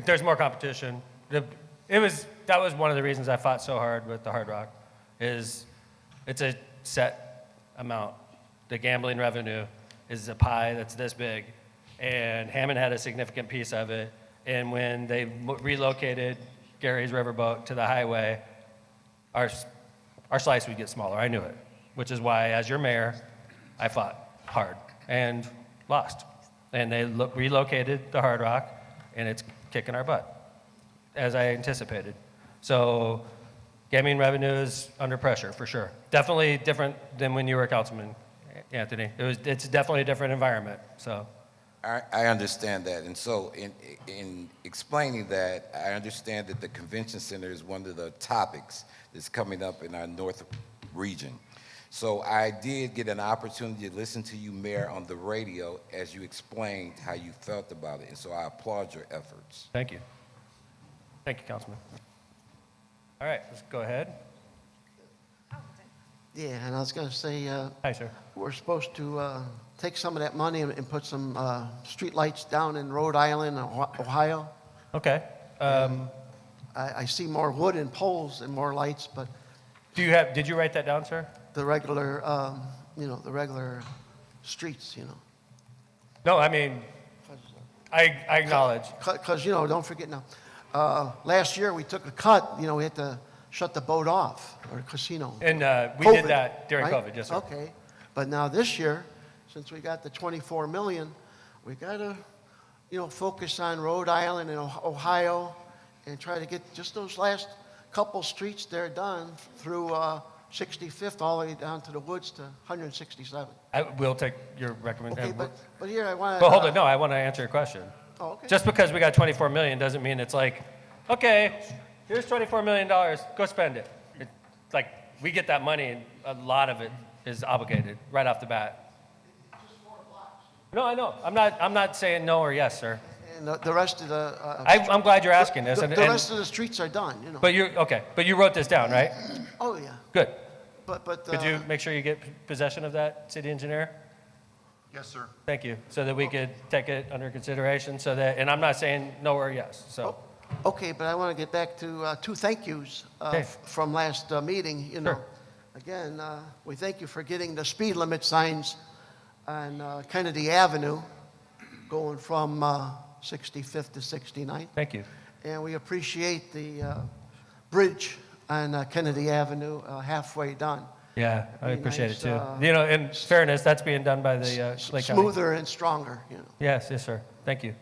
There's more competition. That was one of the reasons I fought so hard with the Hard Rock, is it's a set amount. The gambling revenue is a pie that's this big, and Hammond had a significant piece of it. And when they relocated Gary's Riverboat to the highway, our slice would get smaller. I knew it, which is why, as your mayor, I fought hard and lost. And they relocated the Hard Rock, and it's kicking our butt, as I anticipated. So gaming revenue is under pressure, for sure. Definitely different than when you were a councilman, Anthony. It's definitely a different environment, so.
I understand that. And so in explaining that, I understand that the convention center is one of the topics that's coming up in our north region. So I did get an opportunity to listen to you, Mayor, on the radio as you explained how you felt about it. And so I applaud your efforts.
Thank you. Thank you, Councilman. All right, let's go ahead.
Yeah, and I was going to say,
Hi, sir.
we're supposed to take some of that money and put some street lights down in Rhode Island, Ohio.
Okay.
I see more wood and poles and more lights, but
Did you write that down, sir?
the regular, the regular streets,
No, I mean, I acknowledge.
Because, don't forget now, last year we took a cut, we had to shut the boat off, or the casino.
And we
COVID,
did that during
right?
COVID, yes, sir.
Okay, but now this year, since we got the 24 million, we got to, focus on Rhode Island and Ohio and try to get just those last couple streets there done through 65th all the way down to the woods to 167.
I will take your recommendation.
Okay, but here I want to.
But hold it, no, I want to answer your question.
Oh, okay.
Just because we got 24 million doesn't mean it's like, okay, here's $24 million, go spend it. Like, we get that money and a lot of it is obligated right off the bat. No, I know. I'm not saying no or yes, sir.
And the rest of the.
I'm glad you're asking this.
The
and
rest of the streets are done,
But you wrote this down, right?
Oh, yeah.
Good.
But.
Could you make sure you get possession of that, city engineer?
Yes, sir.
Thank you. So that we could take it under consideration and I'm not saying no or yes, so.
Okay, but I want to get back to two thank yous from last meeting.
Sure.
Again, we thank you for getting the speed limit signs on Kennedy Avenue, going from 65th to 69th.
Thank you.
And we appreciate the bridge on Kennedy Avenue halfway done.
Yeah, I
Be
appreciate
nice,
it too. In fairness, that's being done by the Lake County.
Smoother and stronger.
Yes, sir. Thank you.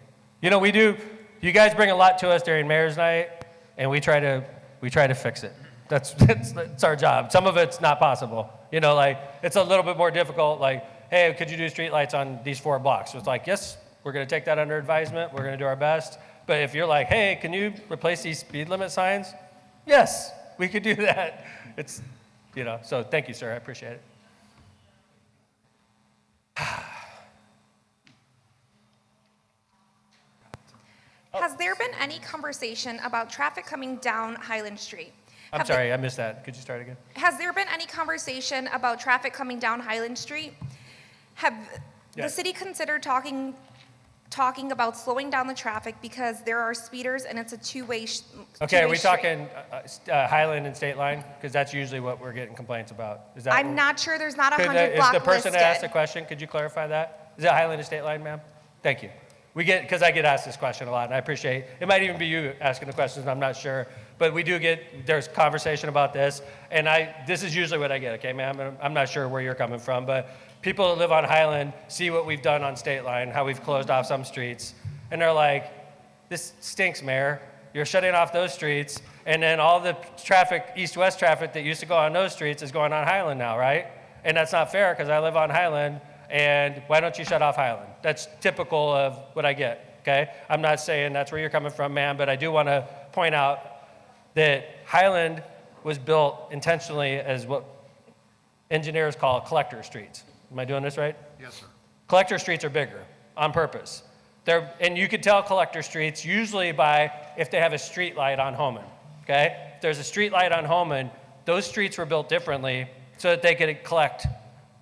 We do. You guys bring a lot to us during Mayor's Night, and we try to fix it. That's our job. Some of it's not possible. It's a little bit more difficult. Like, hey, could you do street lights on these 4 blocks? So it's like, yes, we're going to take that under advisement. We're going to do our best. But if you're like, hey, can you replace these speed limit signs? Yes, we could do that. It's, so thank you, sir. I appreciate it.
Has there been any conversation about traffic coming down Highland Street?
I'm sorry, I missed that. Could you start again?
Has there been any conversation about traffic coming down Highland Street? Have the city considered talking about slowing down the traffic because there are speeders and it's a two-way
Okay, are we talking Highland and State Line? Because that's usually what we're getting complaints about. Is that
I'm not sure there's not 100
If
block
the person that asked the
listed.
question, could you clarify that? Is it Highland and State Line, ma'am? Thank you. Because I get asked this question a lot, and I appreciate it. Might even be you asking the questions, I'm not sure. But we do there's conversation about this, and this is usually what I get, okay, ma'am? I'm not sure where you're coming from, but people that live on Highland see what we've done on State Line, how we've closed off some streets, and they're like, this stinks, Mayor. You're shutting off those streets, and then all the traffic, east-west traffic that used to go on those streets is going on Highland now, right? And that's not fair, because I live on Highland, and why don't you shut off Highland? That's typical of what I get, okay? I'm not saying that's where you're coming from, ma'am, but I do want to point out that Highland was built intentionally as what engineers call collector streets. Am I doing this right?
Yes, sir.
Collector streets are bigger on purpose. And you could tell collector streets usually by if they have a street light on Homan, okay? If there's a street light on Homan, those streets were built differently so that they could collect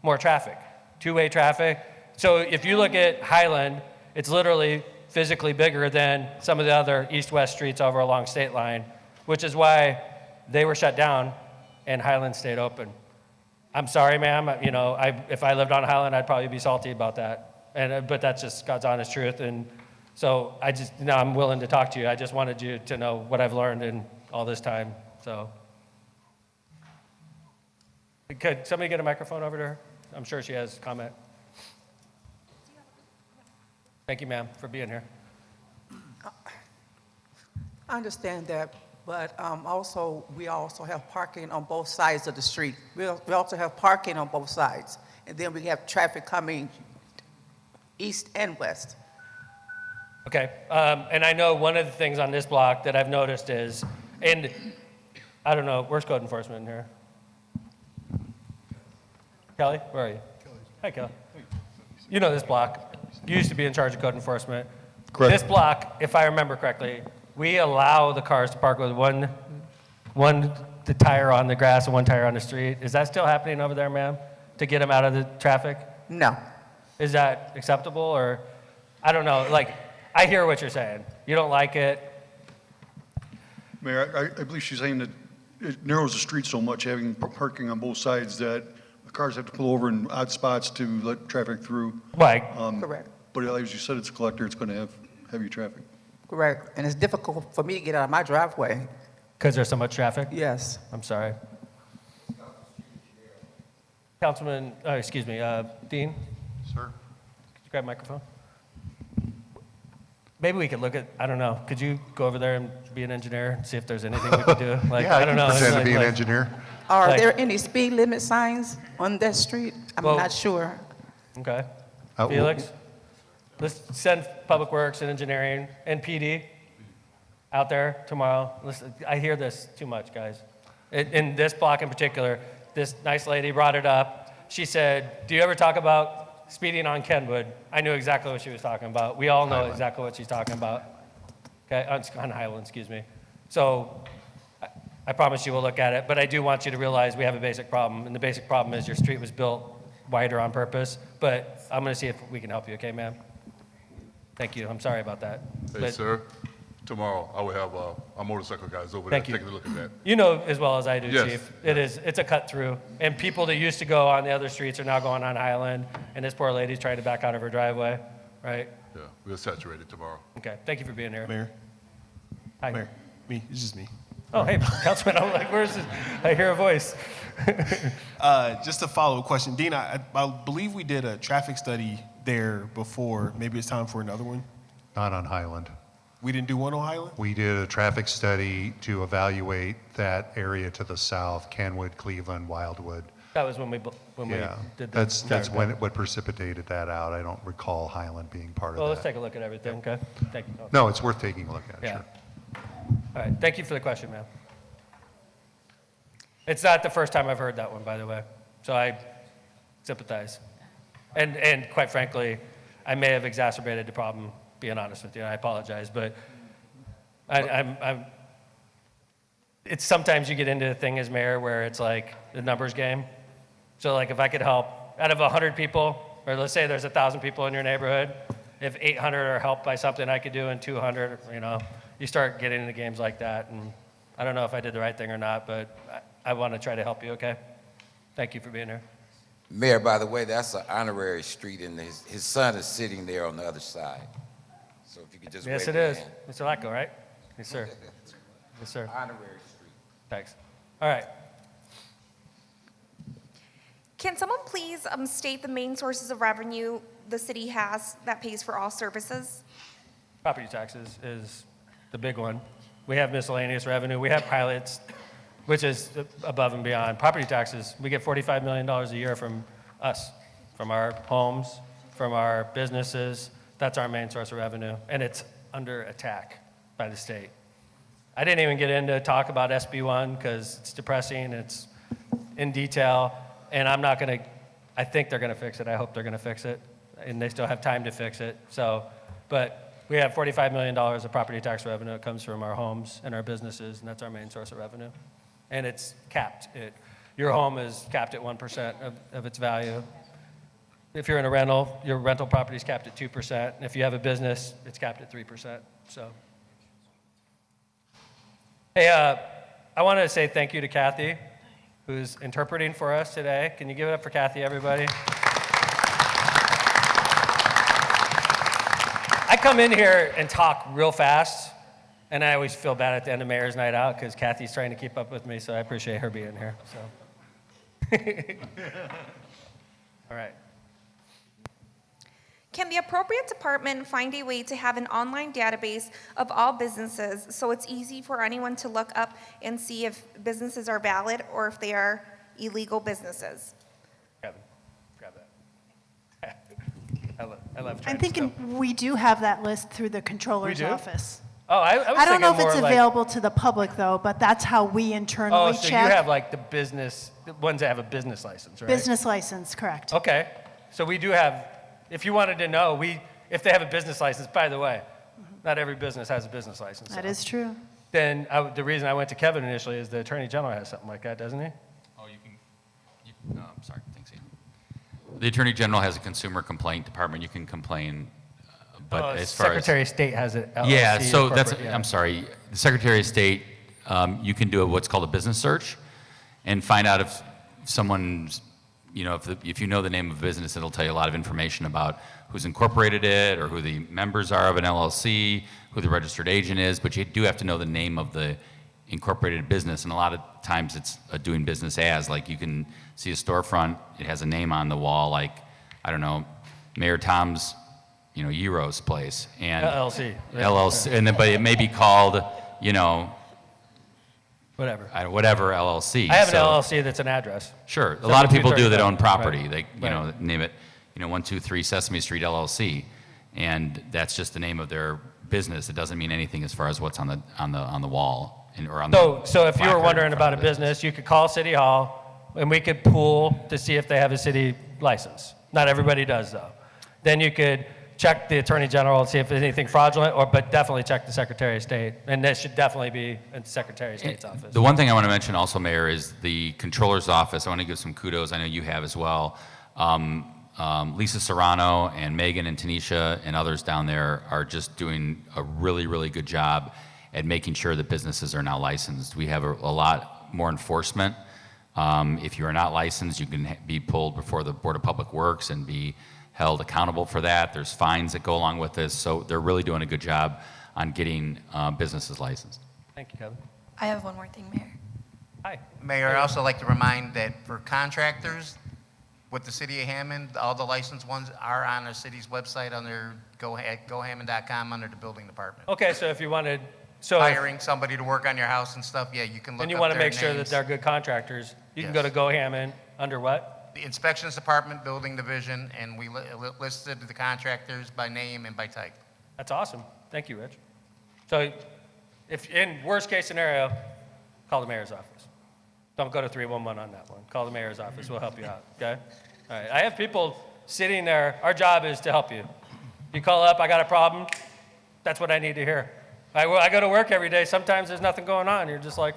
more traffic, two-way traffic. So if you look at Highland, it's literally physically bigger than some of the other east-west streets over along State Line, which is why they were shut down and Highland stayed open. I'm sorry, ma'am. You know, if I lived on Highland, I'd probably be salty about that. But that's just God's honest truth. And so now I'm willing to talk to you. I just wanted you to know what I've learned in all this time. So, could somebody get a microphone over to her? I'm sure she has comment. Thank you, ma'am, for being here.
I understand that, but we also have parking on both sides of the street. We also have parking on both sides, and then we have traffic coming east and west.
Okay, and I know one of the things on this block that I've noticed is, and I don't know, where's code enforcement in here? Kelly, where are you? Hi, Kelly. You know this block. You used to be in charge of code enforcement.
Correct.
This block, if I remember correctly, we allow the cars to park with the tire on the grass and one tire on the street. Is that still happening over there, ma'am, to get them out of the traffic?
No.
Is that acceptable, or, I don't know, like, I hear what you're saying. You don't like it.
Mayor, I believe she's saying that it narrows the street so much, having parking on both sides, that the cars have to pull over in odd spots to let traffic through.
Right.
Correct.
But as you said, it's a collector, it's going to have heavy traffic.
Correct. And it's difficult for me to get out of my driveway.
Because there's so much traffic?
Yes.
I'm sorry. Councilman, Dean?
Sir?
Could you grab a microphone? Maybe we could look at, I don't know, could you go over there and be an engineer and see if there's anything we could do? Like,
Yeah, I
don't
can
know.
pretend to
like-
be an
like-
engineer.
Are
like-
there any speed limit signs on that street? I'm
Well-
not sure.
Okay.
Uh,
Felix? Let's send Public Works and Engineering and PD out there tomorrow. Listen, I hear this too much, guys. In this block in particular, this nice lady brought it up. She said, do you ever talk about speeding on Kenwood? I knew exactly what she was talking about. We all know exactly what she's talking about. Okay, on Highland, excuse me. So I promise you we'll look at it, but I do want you to realize we have a basic problem, and the basic problem is your street was built wider on purpose, but I'm gonna see if we can help you, okay, ma'am? Thank you, I'm sorry about that.
Hey,
But
sir, tomorrow I will have our motorcycle guys over there
Thank you.
taking a look at that.
You know as well as I do,
Yes.
Chief, it's a cut through, and people that used to go on the other streets are now going on Highland, and this poor lady's trying to back out of her driveway, right?
Yeah, we'll saturate it tomorrow.
Okay, thank you for being here.
Mayor.
Hi.
Mayor, me, it's just me.
Oh, hey, Councilman, I'm like, where's this? I hear a voice.
Just a follow-up question. Dean, I believe we did a traffic study there before. Maybe it's time for another one?
Not on Highland.
We didn't do one on Highland?
We did a traffic study to evaluate that area to the south, Kenwood, Cleveland, Wildwood.
That was when we
Yeah,
did
that's
that.
what precipitated that out. I don't recall Highland being part of
Well,
that.
let's take a look at everything, okay? Thank you.
No, it's worth taking a look at,
Yeah.
sure.
All right, thank you for the question, ma'am. It's not the first time I've heard that one, by the way, so I sympathize. And quite frankly, I may have exacerbated the problem, being honest with you, I apologize, but I'm it's sometimes you get into a thing as mayor where it's like the numbers game. So like if I could help, out of 100 people, or let's say there's 1,000 people in your neighborhood, if 800 are helped by something I could do and 200, you start getting into games like that. And I don't know if I did the right thing or not, but I want to try to help you, okay? Thank you for being here.
Mayor, by the way, that's an honorary street, and his son is sitting there on the other side. So if you could just
Yes,
wave
it
your
is.
hand.
Mr. Lacko, right? Yes, sir. Yes, sir.
Honorary street.
Thanks. All right.
Can someone please state the main sources of revenue the city has that pays for all services?
Property taxes is the big one. We have miscellaneous revenue. We have pilots, which is above and beyond. Property taxes, we get $45 million a year from us, from our homes, from our businesses. That's our main source of revenue, and it's under attack by the state. I didn't even get into talk about SB1 because it's depressing, it's in detail, and I'm not going to, I think they're going to fix it. I hope they're going to fix it, and they still have time to fix it. So But we have $45 million of property tax revenue. It comes from our homes and our businesses, and that's our main source of revenue. And it's capped. Your home is capped at 1% of its value. If you're in a rental, your rental property is capped at 2%. And if you have a business, it's capped at 3%. So, hey, I want to say thank you to Kathy, who's interpreting for us today. Can you give it up for Kathy, everybody? I come in here and talk real fast, and I always feel bad at the end of Mayor's Night Out because Kathy's trying to keep up with me, so I appreciate her being here. So, all right.
Can the appropriate department find a way to have an online database of all businesses so it's easy for anyone to look up and see if businesses are valid or if they are illegal businesses?
Kevin, grab that. I love
I'm
trying to
thinking we do have that list through the
We
controller's
do?
office.
Oh, I was
I don't know if
thinking
it's
more like-
available to the public though, but that's how we internally
Oh, so
check.
you have like the ones that have a business license, right?
Business license, correct.
Okay. So we do have, if you wanted to know, if they have a business license, by the way, not every business has a business license.
That
so.
is true.
Then the reason I went to Kevin initially is the Attorney General has something like that, doesn't he?
Oh, I'm sorry, thanks, Ian. The Attorney General has a consumer complaint department. You can complain, but as far
Secretary
as...
of State has it. LLC
Yeah, so that's,
corporate, yeah.
I'm sorry, the Secretary of State, you can do what's called a business search and find out if someone's, if you know the name of a business, it'll tell you a lot of information about who's incorporated it or who the members are of an LLC, who the registered agent is, but you do have to know the name of the incorporated business, and a lot of times it's a doing business as, like you can see a storefront, it has a name on the wall, like, I don't know, Mayor Tom's, Euros place, and
LLC.
LLC, and then, but it may be called,
whatever
LLC.
I have an
So-
LLC that's an address.
Sure, a lot of people do that own
7235.
property.
Right.
They,
Right.
name it, 123 Sesame Street LLC, and that's just the name of their business. It doesn't mean anything as far as what's on the wall or on the.
So if you were
placard
wondering
in front
about a
of the
business, you could call City Hall, and we could pool to see if they have a city license. Not everybody does, though. Then you could check the Attorney General and see if there's anything fraudulent, but definitely check the Secretary of State. And that should definitely be in the Secretary of State's office.
The one thing I want to mention also, Mayor, is the Controller's Office. I want to give some kudos. I know you have as well. Lisa Serrano and Megan and Tanisha and others down there are just doing a really, really good job at making sure that businesses are now licensed. We have a lot more enforcement. If you are not licensed, you can be pulled before the Board of Public Works and be held accountable for that. There's fines that go along with this. So they're really doing a good job on getting businesses licensed.
Thank you, Kevin.
I have one more thing, Mayor.
Hi.
Mayor, I also like to remind that for contractors with the city of Hammond, all the licensed ones are on the city's website under gohammond.com under the building department.
Okay, so if you wanted,
Hiring somebody to work on your house and stuff, yeah, you can look
and you
up
want to
their
make sure that
names.
they're good contractors, you can
Yes.
go to Go Hammond under what?
The inspections department, building division, and we listed the contractors by name and by type.
That's awesome. Thank you, Rich. So if in worst case scenario, call the mayor's office. Don't go to 311 on that one. Call the mayor's office. We'll help you out, okay? All right. I have people sitting there. Our job is to help you. You call up, I got a problem. That's what I need to hear. I go to work every day. Sometimes there's nothing going on. You're just like,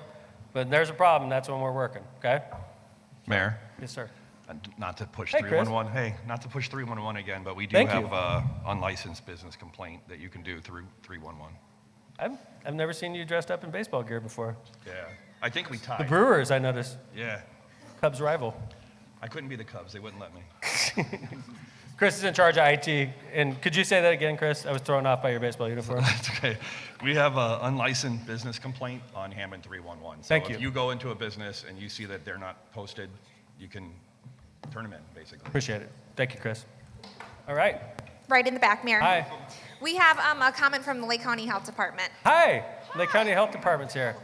but there's a problem. That's when we're working, okay?
Mayor?
Yes, sir.
Not to push
Hey, Chris.
311. Hey, not to push 311 again, but we do
Thank you.
have a unlicensed business complaint that you can do through 311.
I've never seen you dressed up in baseball gear before.
Yeah. I think we tied.
The Brewers, I noticed.
Yeah.
Cubs rival.
I couldn't be the Cubs. They wouldn't let me.
Chris is in charge of IT. And could you say that again, Chris? I was thrown off by your baseball uniform.
That's okay. We have an unlicensed business complaint on Hammond 311. So
Thank
if
you.
you go into a business and you see that they're not posted, you can turn them in, basically.
Appreciate it. Thank you, Chris. All right.
Right in the back, Mayor.
Hi.
We have a comment from the Lake County Health Department.
Hi. Lake County Health Department's here.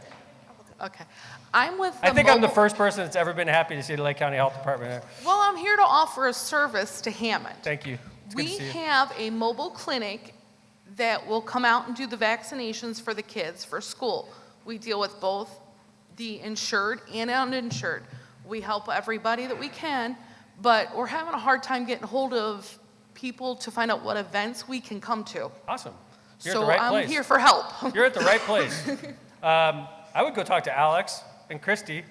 Okay. I'm with
I think I'm the
mobile-
first person that's ever been happy to see the Lake County Health Department here.
Well, I'm here to offer a service to Hammond.
Thank you. It's good to
We
see you.
have a mobile clinic that will come out and do the vaccinations for the kids for school. We deal with both the insured and uninsured. We help everybody that we can, but we're having a hard time getting hold of people to find out what events we can come to.
Awesome. You're
So
at the right
I'm
place.
here for help.
You're at the right place. I would go talk to Alex and Christy,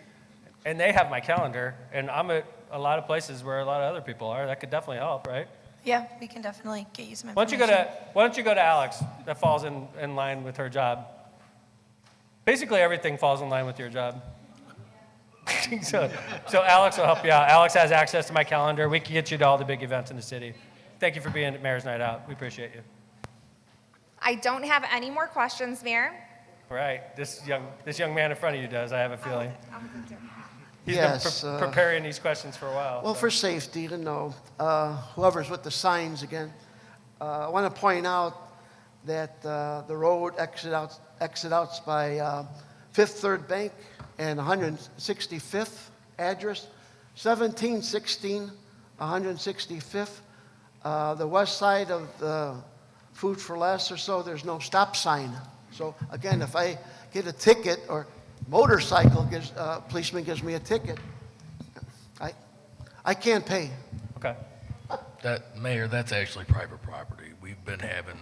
and they have my calendar, and I'm at a lot of places where a lot of other people are. That could definitely help, right?
Yeah, we can definitely get you some
Why
information.
don't you go to Alex? That falls in line with her job. Basically, everything falls in line with your job. so Alex will help you out. Alex has access to my calendar. We can get you to all the big events in the city. Thank you for being at Mayor's Night Out. We appreciate you.
I don't have any more questions, Mayor.
All right, this young man in front of you does, I have a feeling. He's
Yes,
been preparing these questions for a while.
Well,
so.
for safety to know, whoever's with the signs again, I want to point out that the road exit outs by Fifth Third Bank and 165th address, 1716, 165th. The west side of the Food for Less or so, there's no stop sign. So again, if I get a ticket or motorcycle policeman gives me a ticket, I can't pay.
Okay.
Mayor, that's actually private property. We've been having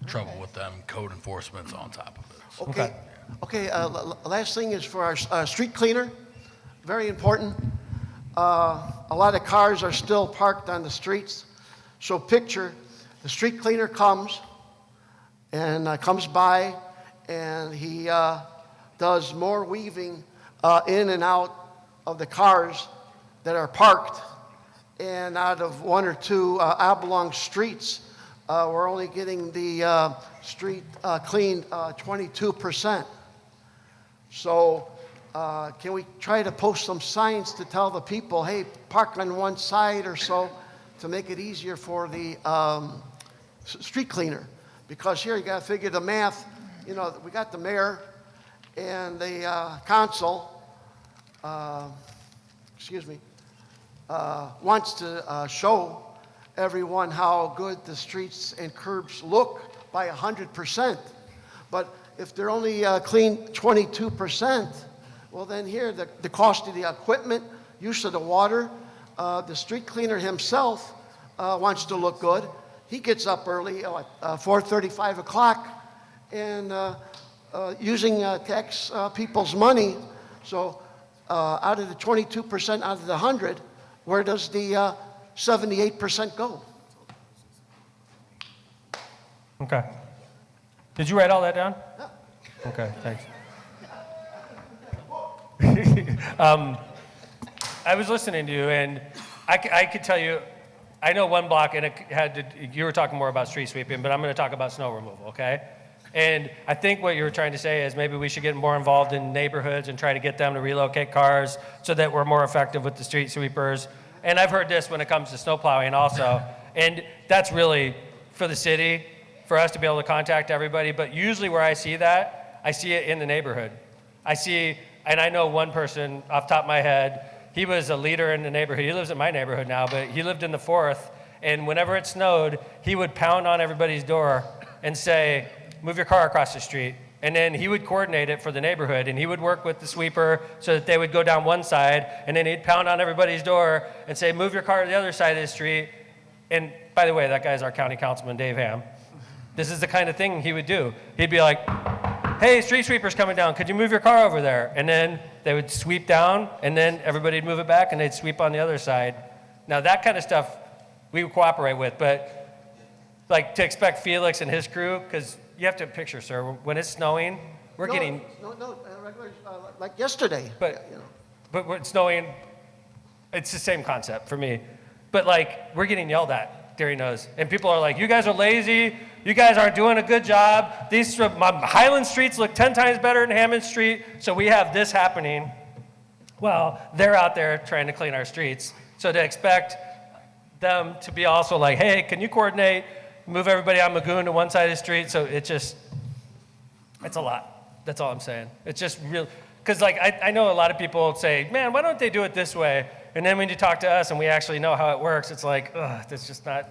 trouble with them. Code enforcement's on top of it. So.
Okay, last thing is for our street cleaner, very important. A lot of cars are still parked on the streets. So picture, the street cleaner comes by, and he does more weaving in and out of the cars that are parked. And out of one or two oblong streets, we're only getting the street cleaned 22%. So can we try to post some signs to tell the people, hey, park on one side or so, to make it easier for the street cleaner? Because here you got to figure the math. You know, we got the mayor and the council, wants to show everyone how good the streets and curbs look by 100%. But if they're only clean 22%, well then here, the cost of the equipment, use of the water, the street cleaner himself wants to look good. He gets up early, 4:30, 5 o'clock, and using tax people's money. So out of the 22%, out of the 100, where does the 78% go?
Okay. Did you write all that down? Okay, thanks. I was listening to you, and I could tell you, I know one block, and you were talking more about street sweeping, but I'm going to talk about snow removal, okay? And I think what you were trying to say is maybe we should get more involved in neighborhoods and try to get them to relocate cars so that we're more effective with the street sweepers. And I've heard this when it comes to snow plowing also. And that's really for the city, for us to be able to contact everybody. But usually where I see that, I see it in the neighborhood. And I know one person off the top of my head, he was a leader in the neighborhood. He lives in my neighborhood now, but he lived in the 4th. And whenever it snowed, he would pound on everybody's door and say, move your car across the street. And then he would coordinate it for the neighborhood, and he would work with the sweeper so that they would go down one side, and then he'd pound on everybody's door and say, move your car to the other side of the street. And by the way, that guy's our county councilman, Dave Ham. This is the kind of thing he would do. He'd be like, hey, street sweeper's coming down. Could you move your car over there? And then they would sweep down, and then everybody'd move it back, and they'd sweep on the other side. Now, that kind of stuff we would cooperate with, but like to expect Felix and his crew, because you have to picture, sir, when it's snowing, we're getting...
Regular, like yesterday.
But when it's snowing, it's the same concept for me. But like, we're getting yelled at during those. And people are like, you guys are lazy. You guys aren't doing a good job. My Highland streets look 10 times better than Hammond Street. So we have this happening. Well, they're out there trying to clean our streets. So to expect them to be also like, hey, can you coordinate, move everybody on Magoon to one side of the street? So it's a lot. That's all I'm saying. It's just real, because like I know a lot of people say, man, why don't they do it this way? And then when you talk to us and we actually know how it works, it's like, ugh, that's just not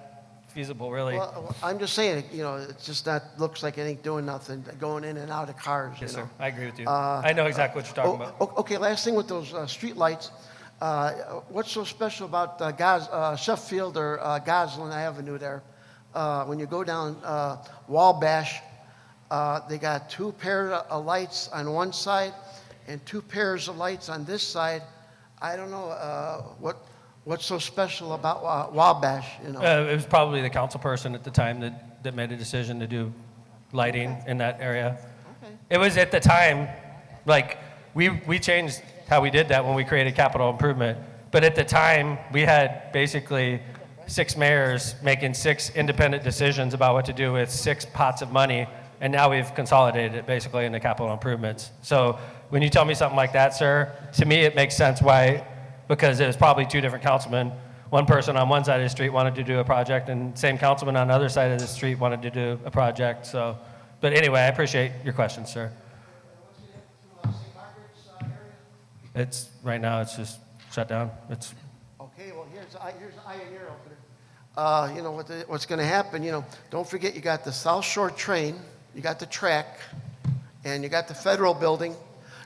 feasible, really.
Well, I'm just saying, it's just not, looks like it ain't doing nothing, going in and out of cars.
Yes,
you know.
sir. I agree with you. I know exactly what you're talking about.
Okay, last thing with those street lights. What's so special about Sheffield or Goslin Avenue there? When you go down Wabash, they got 2 pairs of lights on one side and 2 pairs of lights on this side. I don't know what's so special about Wabash, you know?
It was probably the council person at the time that made a decision to do lighting in that area.
Okay.
It was at the time, like, we changed how we did that when we created capital improvement. But at the time, we had basically 6 mayors making 6 independent decisions about what to do with 6 pots of money, and now we've consolidated it basically into capital improvements. So when you tell me something like that, sir, to me it makes sense why, because it was probably 2 different councilmen. One person on one side of the street wanted to do a project, and same councilman on the other side of the street wanted to do a project. So, but anyway, I appreciate your question, sir. It's right now. It's just shut down. It's
Okay, well, here's the Ioneer opener. You know, what's going to happen, you know, don't forget you got the South Shore train, you got the track, and you got the Federal building.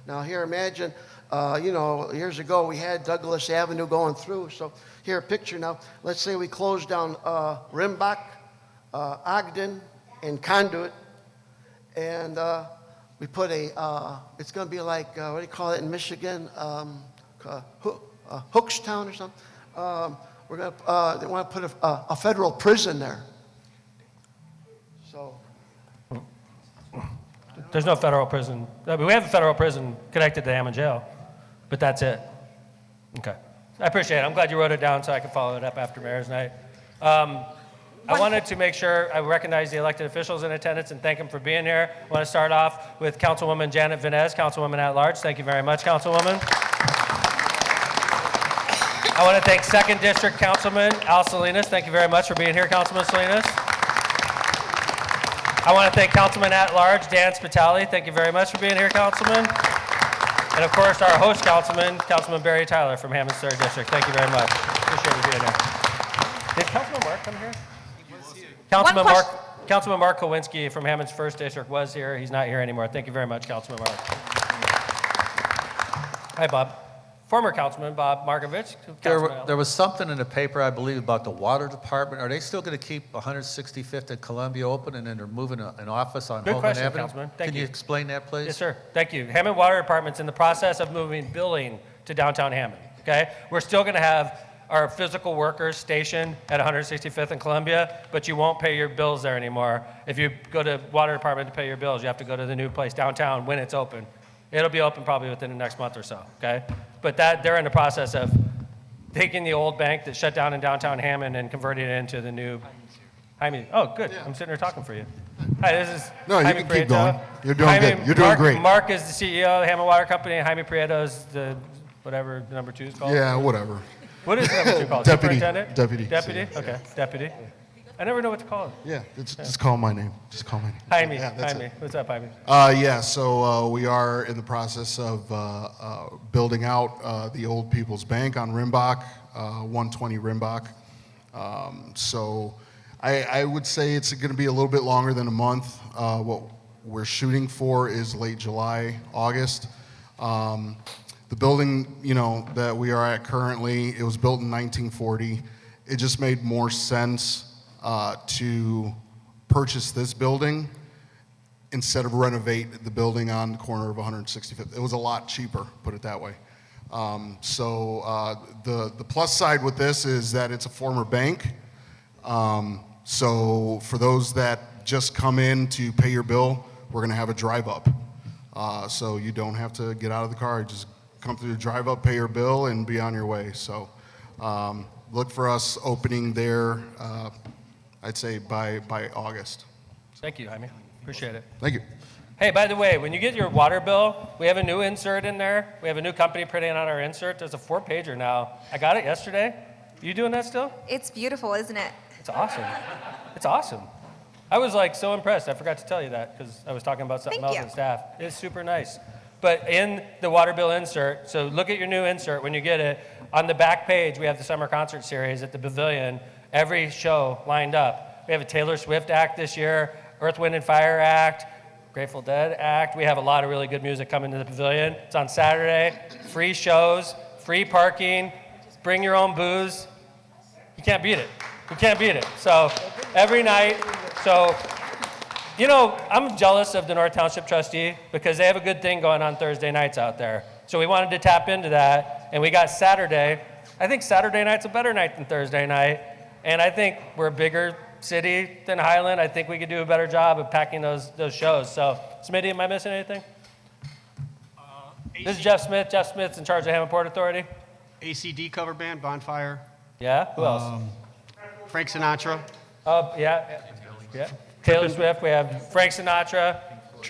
Now here, imagine, you know, years ago we had Douglas Avenue going through. So here, a picture now. Let's say we close down Rimbach, Ogden, and Conduit, and we put it's going to be like, what do you call it in Michigan? Hookstown or something. We're going to, they want to put a federal prison there. So.
There's no federal prison. I mean, we have a federal prison connected to Hammond Jail, but that's it. Okay. I appreciate it. I'm glad you wrote it down so I could follow it up after Mayor's Night. I wanted to make sure I recognize the elected officials in attendance and thank them for being here. I want to start off with Councilwoman Janet Venez, Councilwoman at Large. Thank you very much, Councilwoman. I want to thank 2nd District Councilman Al Salinas. Thank you very much for being here, Councilman Salinas. I want to thank Councilman at Large Dan Spitali. Thank you very much for being here, Councilman. And of course, our host Councilman, Councilman Barry Tyler from Hammond's 3rd District. Thank you very much. Appreciate you being here. Did Councilman Mark come here? Councilman Mark Kowinski from Hammond's 1st District was here. He's not here anymore. Thank you very much, Councilman Mark. Hi, Bob. Former Councilman Bob Markovich.
There was something in the paper, I believe, about the water department. Are they still going to keep 165th and Columbia open, and then they're moving an office on
Good
Holman
question,
Avenue?
Councilman. Thank
Can you explain that, please?
Yes, sir. Thank you. Hammond Water Department's in the process of moving billing to downtown Hammond, okay? We're still going to have our physical workers stationed at 165th and Columbia, but you won't pay your bills there anymore. If you go to Water Department to pay your bills, you have to go to the new place downtown when it's open. It'll be open probably within the next month or so, okay? But they're in the process of taking the old bank that shut down in downtown Hammond and converting it into the new Jaime. Oh, good. I'm sitting here talking for you. Hi, this is
No,
Jaime
you can keep
Prieto.
going. You're doing good. You're doing great.
Mark is the CEO of Hammond Water Company. Jaime Prieto is the, whatever number 2 is called.
Yeah, whatever.
What is number 2 called?
Deputy.
Superintendent?
Deputy.
Deputy? Okay, deputy. I never know what to call it.
Yeah, just call my name. Just call my name.
Jaime.
Yeah, that's
Jaime.
it.
What's up, Jaime?
So we are in the process of building out the Old People's Bank on Rimbach, 120 Rimbach. So I would say it's going to be a little bit longer than a month. What we're shooting for is late July, August. The building, you know, that we are at currently, it was built in 1940. It just made more sense to purchase this building instead of renovate the building on the corner of 165th. It was a lot cheaper, put it that way. The plus side with this is that it's a former bank. So for those that just come in to pay your bill, we're gonna have a drive up. So you don't have to get out of the car, you just come through the drive up, pay your bill, and be on your way. So look for us opening there, I'd say by August.
Thank you, Jaime. Appreciate it.
Thank you.
Hey, by the way, when you get your water bill, we have a new insert in there. We have a new company printing on our insert. There's a 4-pager now. I got it yesterday. You doing that still?
It's beautiful, isn't it?
It's awesome. It's awesome. I was like so impressed. I forgot to tell you that because I was talking about something
Thank
else
you.
with staff. It's super nice. But in the water bill insert, so look at your new insert when you get it. On the back page, we have the summer concert series at the Pavilion. Every show lined up. We have a Taylor Swift act this year, Earth, Wind, and Fire act, Grateful Dead act. We have a lot of really good music coming to the Pavilion. It's on Saturday. Free shows free parking, bring your own booze. You can't beat it. You can't beat it. So every night, so, you know, I'm jealous of the North Township trustee because they have a good thing going on Thursday nights out there. So we wanted to tap into that, and we got Saturday. I think Saturday night's a better night than Thursday night, and I think we're a bigger city than Highland. I think we could do a better job of packing those shows. So, Smitty, am I missing anything? This is Jeff Smith. Jeff Smith's in charge of Hammond Port Authority.
ACD cover band, Bonfire.
Yeah, who else?
Frank Sinatra.
Oh, yeah. Taylor Swift, we have Frank Sinatra,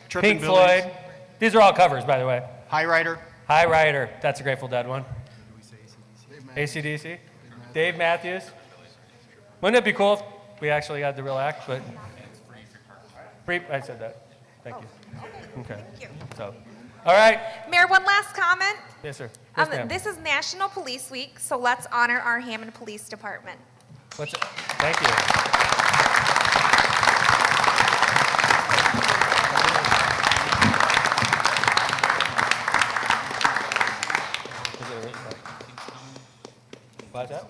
Trippin'
Pink
Billies.
Floyd. These are all covers, by the way.
High Rider.
High Rider, that's a Grateful Dead one. AC/DC. Dave Matthews. Wouldn't it be cool if we actually had the real act, but. Free, I said that. Thank you. Okay.
Thank you.
So, all right.
Mayor, one last comment.
Yes, sir. Yes, ma'am.
This is National Police Week, so let's honor our Hammond Police Department.
What's it? Thank you. What's that?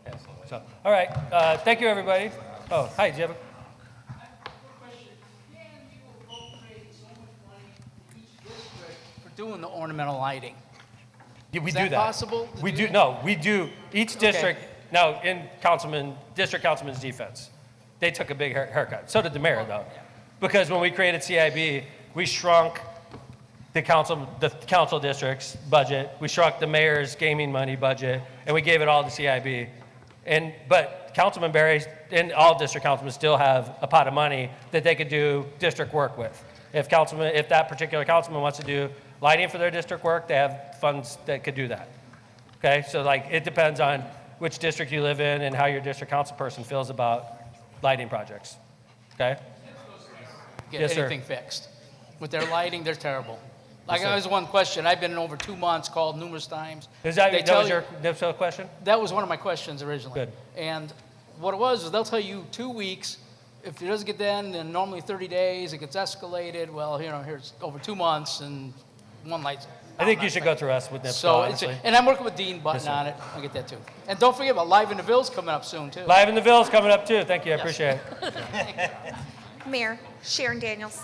Yes. So, all right. Thank you, everybody. Oh, hi. Do you have a?
For doing the ornamental lighting.
Yeah, we
Is
do
that
that.
possible to
We
do?
do. No, we do. Each
Okay.
district now in district councilman's defense, they took a big haircut. So did the mayor, though, because when we created CIB, we shrunk the council district's budget. We shrunk the mayor's gaming money budget, and we gave it all to CIB. But Councilman Barry and all district councilmen still have a pot of money that they could do district work with. If that particular councilman wants to do lighting for their district work, they have funds that could do that. Okay, so like it depends on which district you live in and how your district council person feels about lighting projects. Okay?
Get
Yes, sir.
anything fixed. With their lighting, they're terrible. Like,
Yes, sir.
that was one question. I've been in over 2 months, called numerous times.
Is that,
They
that
tell
was
you-
your question?
That was one of my questions originally.
Good.
And what it was is they'll tell you 2 weeks. If it doesn't get done, then normally 30 days, it gets escalated. Well, you know, here's over 2 months and one light's.
I think you should go through us with NIPSCO,
So it's,
honestly.
and I'm working with Dean Button
Yes, sir.
on it. I get that too. And don't forget about Live in the Ville's coming up soon too.
Live in the Ville's coming up too. Thank you, I
Yes.
appreciate it.
Mayor Sharon Daniels.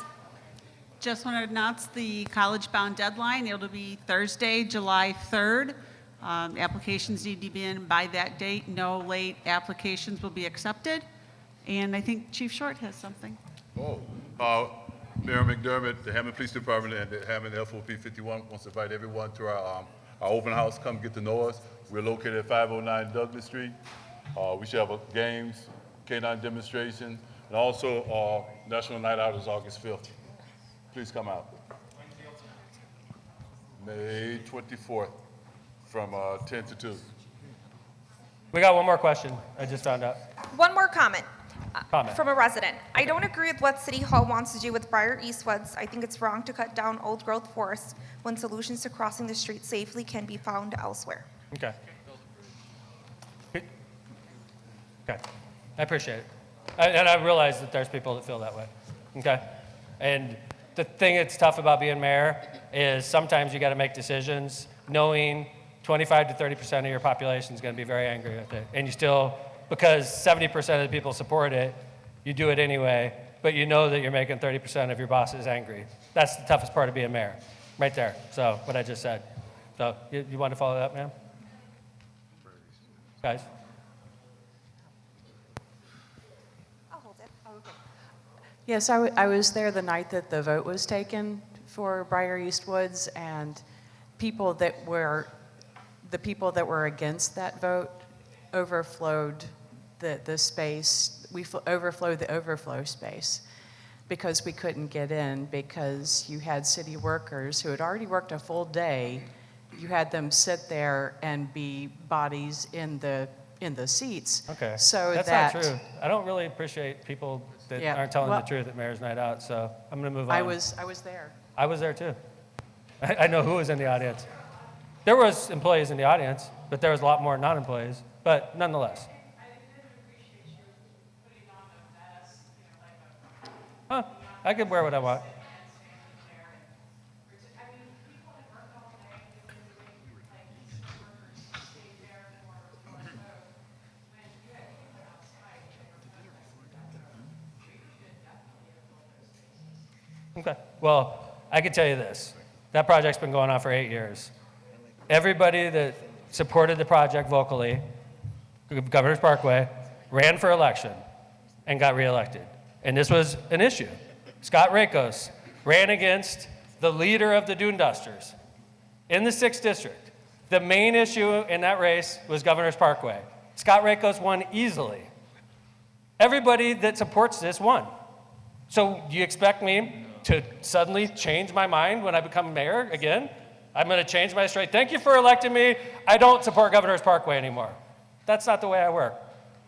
Just want to announce the college-bound deadline. It'll be Thursday, July 3rd. Applications need to be in by that date. No late applications will be accepted. And I think Chief Short has something.
Mayor McDermott, the Hammond Police Department, and the Hammond FOP 51 wants to invite everyone to our open house. Come get to know us. We're located at 509 Douglas Street. We should have games, K-9 demonstration, and also National Night Out is August 5th. Please come out. May 24th from 10 to 2.
We got one more question. I just found out.
One more comment.
Comment.
From a resident. I don't agree with what City Hall wants to do with Briar Eastwoods. I think it's wrong to cut down old growth forests when solutions to crossing the street safely can be found elsewhere.
Okay. Okay. I appreciate it. And I realize that there's people that feel that way. Okay. And the thing that's tough about being mayor is sometimes you got to make decisions knowing 25 to 30% of your population is going to be very angry with it. And you still, because 70% of the people support it, you do it anyway, but you know that you're making 30% of your bosses angry. That's the toughest part of being mayor, right there. So, what I just said. So, you want to follow that, ma'am? Guys?
I'll hold it. Oh, okay.
Yes, I was there the night that the vote was taken for Briar Eastwoods, and the people that were against that vote overflowed the space. We overflowed the overflow space because we couldn't get in, because you had city workers who had already worked a full day. You had them sit there and be bodies in the seats.
Okay.
So
that's
that
not true. I don't really appreciate people that
Yeah,
aren't telling
well-
the truth at Mayor's Night Out, so I'm going to move on.
I was there.
I was there too. I know who was in the audience. There was employees in the audience, but there was a lot more non-employees, but nonetheless. Huh, I could wear what I want. Okay. Well, I can tell you this. That project's been going on for 8 years. Everybody that supported the project vocally, Governor's Parkway, ran for election and got reelected. And this was an issue. Scott Rakos ran against the leader of the Dune Dusters in the 6th district. The main issue in that race was Governor's Parkway. Scott Rakos won easily. Everybody that supports this won. So do you expect me to suddenly change my mind when I become mayor again? I'm going to change my straight. Thank you for electing me. I don't support Governor's Parkway anymore. That's not the way I work.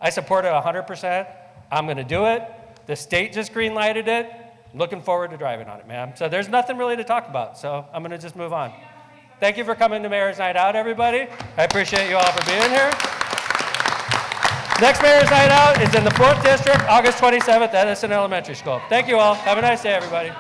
I support it 100%. I'm going to do it. The state just green-lighted it. I'm looking forward to driving on it, ma'am. So there's nothing really to talk about, so I'm going to just move on. Thank you for coming to Mayor's Night Out, everybody. I appreciate you all for being here. Next Mayor's Night Out is in the 4th District, August 27th at Edison Elementary School. Thank you all. Have a nice day, everybody.